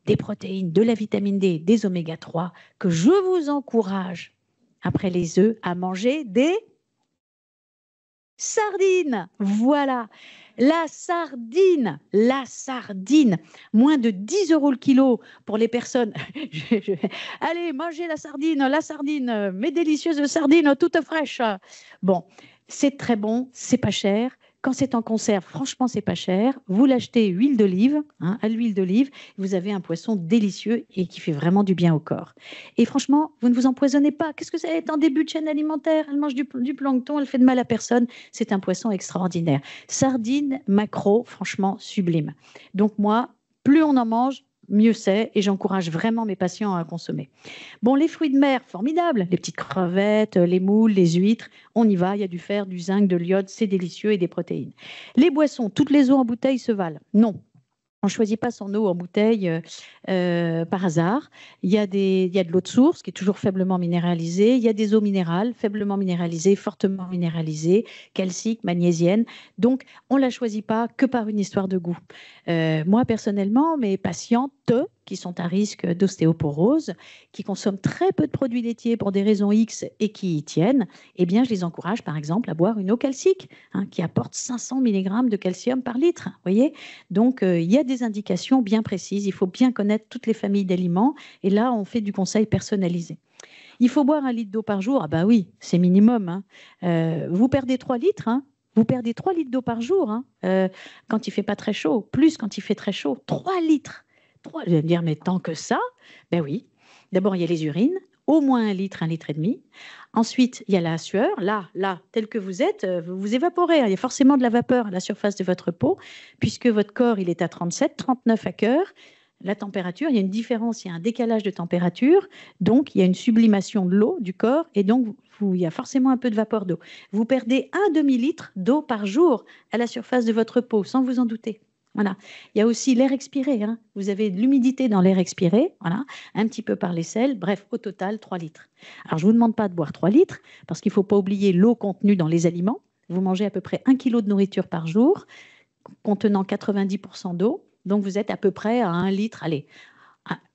des protéines, de la vitamine D, des oméga 3, que je vous encourage, après les œufs, à manger des sardines. Voilà, la sardine, moins de 10 € le kilo pour les personnes. Allez, mangez la sardine, mes délicieuses sardines toutes fraîches. Bon, c'est très bon, c'est pas cher. Quand c'est en conserve, franchement, c'est pas cher. Vous l'achetez huile d'olive, à l'huile d'olive, vous avez un poisson délicieux et qui fait vraiment du bien au corps. Et franchement, vous ne vous empoisonnez pas. Qu'est-ce que c'est en début de chaîne alimentaire? Elle mange du plancton, elle fait de mal à personne. C'est un poisson extraordinaire. Sardines, maquereaux, franchement, sublime. Donc moi, plus on en mange, mieux c'est, et j'encourage vraiment mes patients à consommer. Bon, les fruits de mer, formidables, les petites crevettes, les moules, les huîtres, on y va, il y a du fer, du zinc, de l'iode, c'est délicieux et des protéines. Les boissons, toutes les eaux en bouteille se valent? Non. On ne choisit pas son eau en bouteille par hasard. Il y a de l'eau de source qui est toujours faiblement minéralisée. Il y a des eaux minérales faiblement minéralisées, fortement minéralisées, calciques, magnésiennes. Donc, on ne la choisit pas que par une histoire de goût. Moi, personnellement, mes patientes qui sont à risque d'ostéoporose, qui consomment très peu de produits laitiers pour des raisons X et qui y tiennent, eh bien, je les encourage, par exemple, à boire une eau calcique qui apporte 500 mg de calcium par litre. Voyez. Donc, il y a des indications bien précises. Il faut bien connaître toutes les familles d'aliments. Et là, on fait du conseil personnalisé. Il faut boire 1 litre d'eau par jour. Ah bah oui, c'est minimum. Vous perdez 3 litres. Vous perdez 3 litres d'eau par jour quand il ne fait pas très chaud. Plus quand il fait très chaud. 3 litres. Vous allez me dire, mais tant que ça? Ben oui. D'abord, il y a les urines. Au moins 1 litre, 1 litre et demi. Ensuite, il y a la sueur. Là, tel que vous êtes, vous vous évaporez. Il y a forcément de la vapeur à la surface de votre peau, puisque votre corps, il est à 37, 39 à cœur. La température, il y a une différence, il y a un décalage de température. Donc, il y a une sublimation de l'eau du corps et donc, il y a forcément un peu de vapeur d'eau. Vous perdez 1 demi-litre d'eau par jour à la surface de votre peau, sans vous en douter. Voilà. Il y a aussi l'air expiré. Vous avez de l'humidité dans l'air expiré, voilà, un petit peu par les selles. Bref, au total, 3 litres. Alors, je ne vous demande pas de boire 3 litres parce qu'il ne faut pas oublier l'eau contenue dans les aliments. Vous mangez à peu près 1 kg de nourriture par jour, contenant 90% d'eau. Donc, vous êtes à peu près à 1 litre, allez,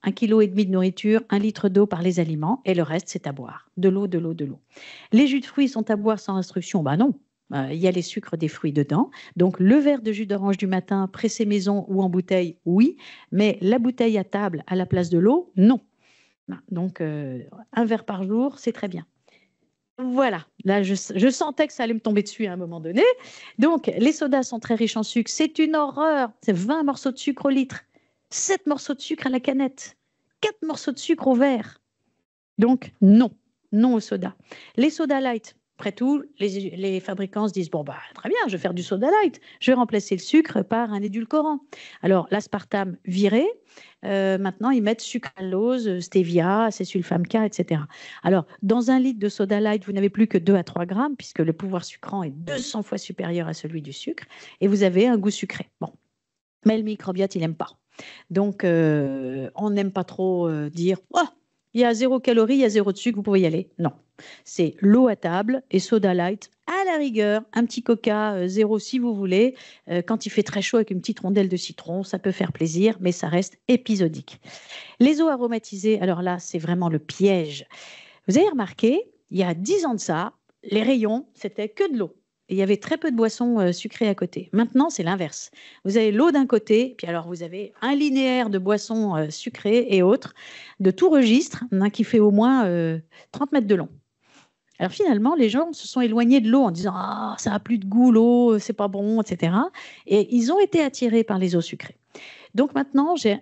1,5 kg de nourriture, 1 litre d'eau par les aliments, et le reste, c'est à boire. De l'eau, de l'eau, de l'eau. Les jus de fruits sont à boire sans instruction? Ben non. Il y a les sucres des fruits dedans. Donc, le verre de jus d'orange du matin, pressé maison ou en bouteille, oui. Mais la bouteille à table à la place de l'eau, non. Donc, 1 verre par jour, c'est très bien. Voilà, là je sentais que ça allait me tomber dessus à un moment donné. Donc, les sodas sont très riches en sucre. C'est une horreur. C'est 20 morceaux de sucre au litre, 7 morceaux de sucre à la canette, 4 morceaux de sucre au verre. Donc, non, non au soda. Les sodas light, après tout, les fabricants se disent, bon, bah, très bien, je vais faire du soda light. Je vais remplacer le sucre par un édulcorant. Alors, l'aspartame viré. Maintenant, ils mettent sucralose, stevia, acésulfame K, etc. Alors, dans 1 litre de soda light, vous n'avez plus que 2 à 3 grammes, puisque le pouvoir sucrant est 200 fois supérieur à celui du sucre, et vous avez un goût sucré. Bon, mais le microbiote, il n'aime pas. Donc, on n'aime pas trop dire « Oh, il y a 0 calories, il y a 0 de sucre, vous pouvez y aller ». Non, c'est l'eau à table et soda light, à la rigueur, un petit coca 0 si vous voulez. Quand il fait très chaud avec une petite rondelle de citron, ça peut faire plaisir, mais ça reste épisodique. Les eaux aromatisées, alors là, c'est vraiment le piège. Vous avez remarqué, il y a 10 ans de ça, les rayons, c'était que de l'eau. Et il y avait très peu de boissons sucrées à côté. Maintenant, c'est l'inverse. Vous avez l'eau d'un côté, puis alors vous avez un linéaire de boissons sucrées et autres, de tout registre, qui fait au moins 30 mètres de long. Alors finalement, les gens se sont éloignés de l'eau en disant « Ah, ça n'a plus de goût, l'eau, c'est pas bon, etc. » Et ils ont été attirés par les eaux sucrées. Donc maintenant, j'ai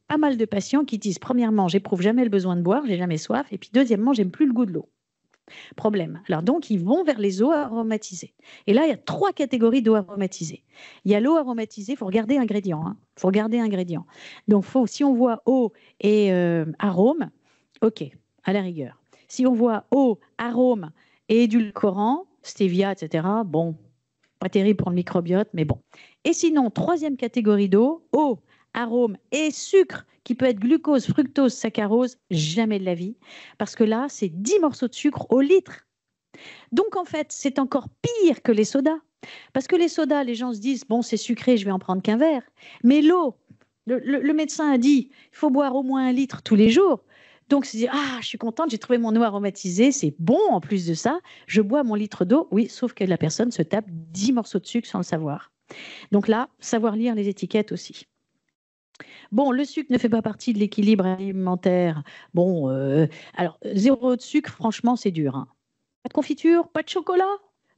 pas mal de patients qui disent, premièrement, j'éprouve jamais le besoin de boire, j'ai jamais soif, et puis deuxièmement, j'aime plus le goût de l'eau. Problème. Alors donc, ils vont vers les eaux aromatisées. Et là, il y a 3 catégories d'eau aromatisées. Il y a l'eau aromatisée, il faut regarder ingrédients. Il faut regarder ingrédients. Donc, si on voit eau et arôme, OK, à la rigueur. Si on voit eau, arôme et édulcorant, stevia, etc., bon, pas terrible pour le microbiote, mais bon. Et sinon, 3e catégorie d'eau, eau, arôme et sucre, qui peut être glucose, fructose, saccharose, jamais de la vie. Parce que là, c'est 10 morceaux de sucre au litre. Donc, en fait, c'est encore pire que les sodas. Parce que les sodas, les gens se disent, bon, c'est sucré, je vais en prendre qu'un verre. Mais l'eau, le médecin a dit, il faut boire au moins 1 litre tous les jours. Donc, c'est dire, ah, je suis contente, j'ai trouvé mon eau aromatisée, c'est bon en plus de ça, je bois mon litre d'eau. Oui, sauf que la personne se tape 10 morceaux de sucre sans le savoir. Donc là, savoir lire les étiquettes aussi. Bon, le sucre ne fait pas partie de l'équilibre alimentaire. Bon, alors, 0 de sucre, franchement, c'est dur. Pas de confiture, pas de chocolat,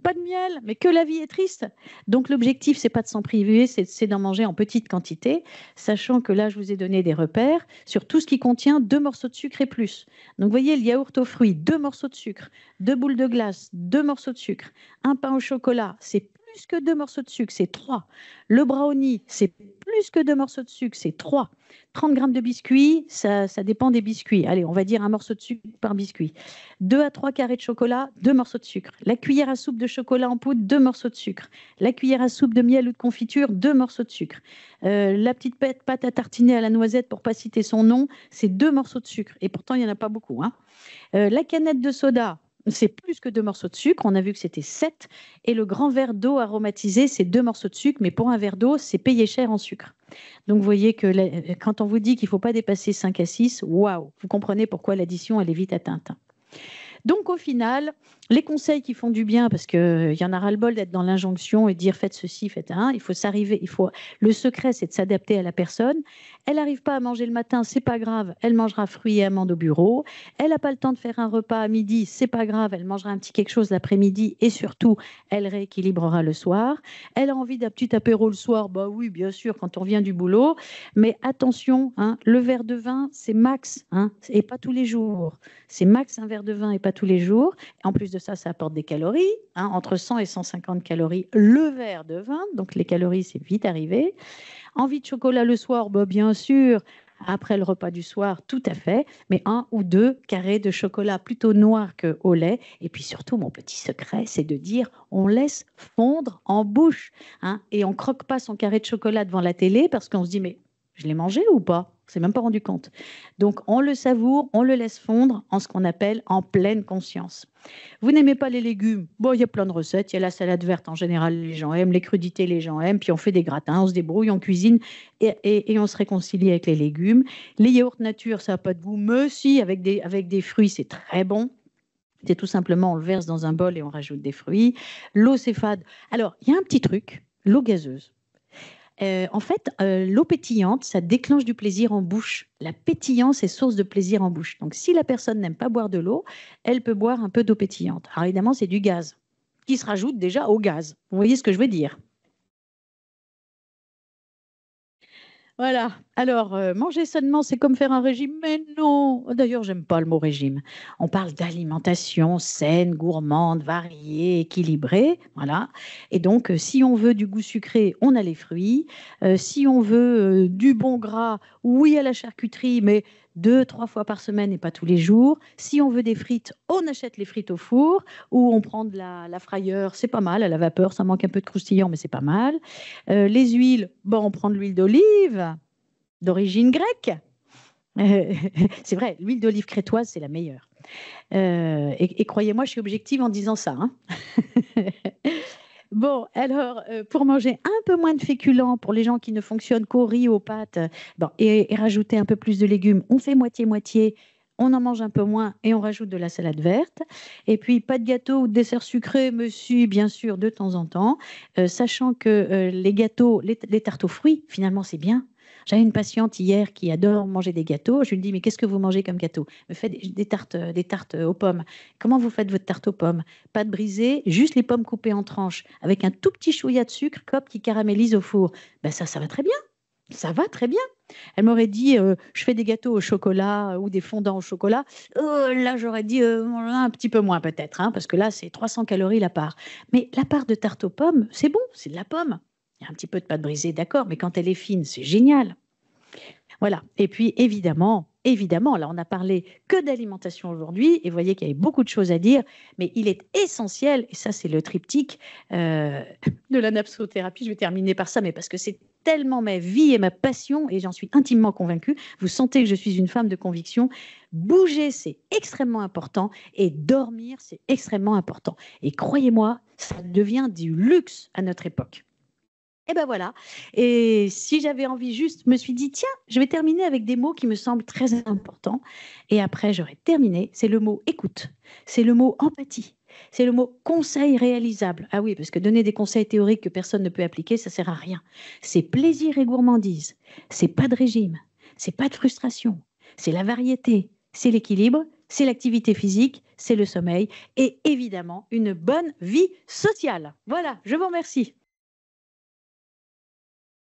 pas de miel, mais que la vie est triste. Donc l'objectif, c'est pas de s'en priver, c'est d'en manger en petite quantité, sachant que là, je vous ai donné des repères sur tout ce qui contient 2 morceaux de sucre et plus. Donc vous voyez, le yaourt aux fruits, 2 morceaux de sucre, 2 boules de glace, 2 morceaux de sucre, un pain au chocolat, c'est plus que 2 morceaux de sucre, c'est 3. Le brownie, c'est plus que 2 morceaux de sucre, c'est 3. 30 grammes de biscuits, ça dépend des biscuits. Allez, on va dire un morceau de sucre par biscuit. 2 à 3 carrés de chocolat, 2 morceaux de sucre. La cuillère à soupe de chocolat en poudre, 2 morceaux de sucre. La cuillère à soupe de miel ou de confiture, 2 morceaux de sucre. La petite pâte à tartiner à la noisette, pour ne pas citer son nom, c'est 2 morceaux de sucre. Et pourtant, il n'y en a pas beaucoup, hein. La canette de soda, c'est plus que 2 morceaux de sucre. On a vu que c'était 7. Et le grand verre d'eau aromatisé, c'est 2 morceaux de sucre. Mais pour un verre d'eau, c'est payé cher en sucre. Donc, vous voyez que quand on vous dit qu'il ne faut pas dépasser 5 à 6, waouh, vous comprenez pourquoi l'addition, elle est vite atteinte. Donc, au final, les conseils qui font du bien, parce qu'il y en a ras-le-bol d'être dans l'injonction et de dire faites ceci, faites un. Le secret, c'est de s'adapter à la personne. Elle n'arrive pas à manger le matin, c'est pas grave, elle mangera fruits et amandes au bureau. Elle n'a pas le temps de faire un repas à midi, c'est pas grave, elle mangera un petit quelque chose l'après-midi et surtout, elle rééquilibrera le soir. Elle a envie d'un petit apéro le soir, bah oui, bien sûr, quand on vient du boulot. Mais attention, hein, le verre de vin, c'est max, hein, et pas tous les jours. C'est max un verre de vin et pas tous les jours. En plus de ça, ça apporte des calories, hein, entre 100 et 150 calories le verre de vin. Donc les calories, c'est vite arrivé. Envie de chocolat le soir, bah, bien sûr. Après le repas du soir, tout à fait. Mais 1 ou 2 carrés de chocolat plutôt noir qu'au lait. Et puis surtout, mon petit secret, c'est de dire on laisse fondre en bouche, hein, et on croque pas son carré de chocolat devant la télé parce qu'on se dit mais je l'ai mangé ou pas? On s'est même pas rendu compte. Donc on le savoure, on le laisse fondre en ce qu'on appelle en pleine conscience. Vous n'aimez pas les légumes? Bon, il y a plein de recettes. Il y a la salade verte en général, les gens aiment. Les crudités, les gens aiment. Puis on fait des gratins, on se débrouille, on cuisine et on se réconcilie avec les légumes. Les yaourts nature, ça n'a pas de goût. Mais si, avec des fruits, c'est très bon. C'est tout simplement, on le verse dans un bol et on rajoute des fruits. L'eau, c'est fade. Alors, il y a un petit truc, l'eau gazeuse. En fait, l'eau pétillante, ça déclenche du plaisir en bouche. La pétillance est source de plaisir en bouche. Donc, si la personne n'aime pas boire de l'eau, elle peut boire un peu d'eau pétillante. Alors, évidemment, c'est du gaz qui se rajoute déjà au gaz. Vous voyez ce que je veux dire? Voilà. Alors, manger sainement, c'est comme faire un régime, mais non. D'ailleurs, j'aime pas le mot régime. On parle d'alimentation saine, gourmande, variée, équilibrée. Voilà. Et donc, si on veut du goût sucré, on a les fruits. Si on veut du bon gras, oui à la charcuterie, mais 2, 3 fois par semaine et pas tous les jours. Si on veut des frites, on achète les frites au four ou on prend de la frayeur. C'est pas mal, à la vapeur, ça manque un peu de croustillant, mais c'est pas mal. Les huiles, bon, on prend de l'huile d'olive d'origine grecque. C'est vrai, l'huile d'olive crétoise, c'est la meilleure. Et croyez-moi, je suis objective en disant ça, hein. Bon, alors, pour manger un peu moins de féculents, pour les gens qui ne fonctionnent qu'au riz, aux pâtes, bon, et rajouter un peu plus de légumes, on fait moitié-moitié. On en mange un peu moins et on rajoute de la salade verte. Et puis, pas de gâteau ou de dessert sucré, mais si, bien sûr, de temps en temps. Sachant que les gâteaux, les tartes aux fruits, finalement, c'est bien. J'avais une patiente hier qui adore manger des gâteaux. Je lui dis, mais qu'est-ce que vous mangez comme gâteau? Elle me fait des tartes aux pommes. Comment vous faites votre tarte aux pommes? Pâte brisée, juste les pommes coupées en tranches, avec un tout petit chouïa de sucre, cop, qui caramélise au four. Ben ça va très bien. Ça va très bien. Elle m'aurait dit, je fais des gâteaux au chocolat ou des fondants au chocolat. Là, j'aurais dit un petit peu moins peut-être, hein, parce que là, c'est 300 calories la part. Mais la part de tarte aux pommes, c'est bon, c'est de la pomme. Il y a un petit peu de pâte brisée, d'accord, mais quand elle est fine, c'est génial. Voilà. Et puis, évidemment, là, on n'a parlé que d'alimentation aujourd'hui, et vous voyez qu'il y avait beaucoup de choses à dire, mais il est essentiel, et ça, c'est le triptyque de la napsothérapie. Je vais terminer par ça, mais parce que c'est tellement ma vie et ma passion, et j'en suis intimement convaincue. Vous sentez que je suis une femme de conviction. Bouger, c'est extrêmement important, et dormir, c'est extrêmement important. Et croyez-moi, ça devient du luxe à notre époque. Et ben voilà. Et si j'avais envie juste, je me suis dit, tiens, je vais terminer avec des mots qui me semblent très importants. Et après, j'aurais terminé. C'est le mot écoute. C'est le mot empathie. C'est le mot conseil réalisable. Ah oui, parce que donner des conseils théoriques que personne ne peut appliquer, ça sert à rien. C'est plaisir et gourmandise. C'est pas de régime. C'est pas de frustration. C'est la variété. C'est l'équilibre. c'est l'activité physique, c'est le sommeil et évidemment une bonne vie sociale. Voilà, je vous remercie.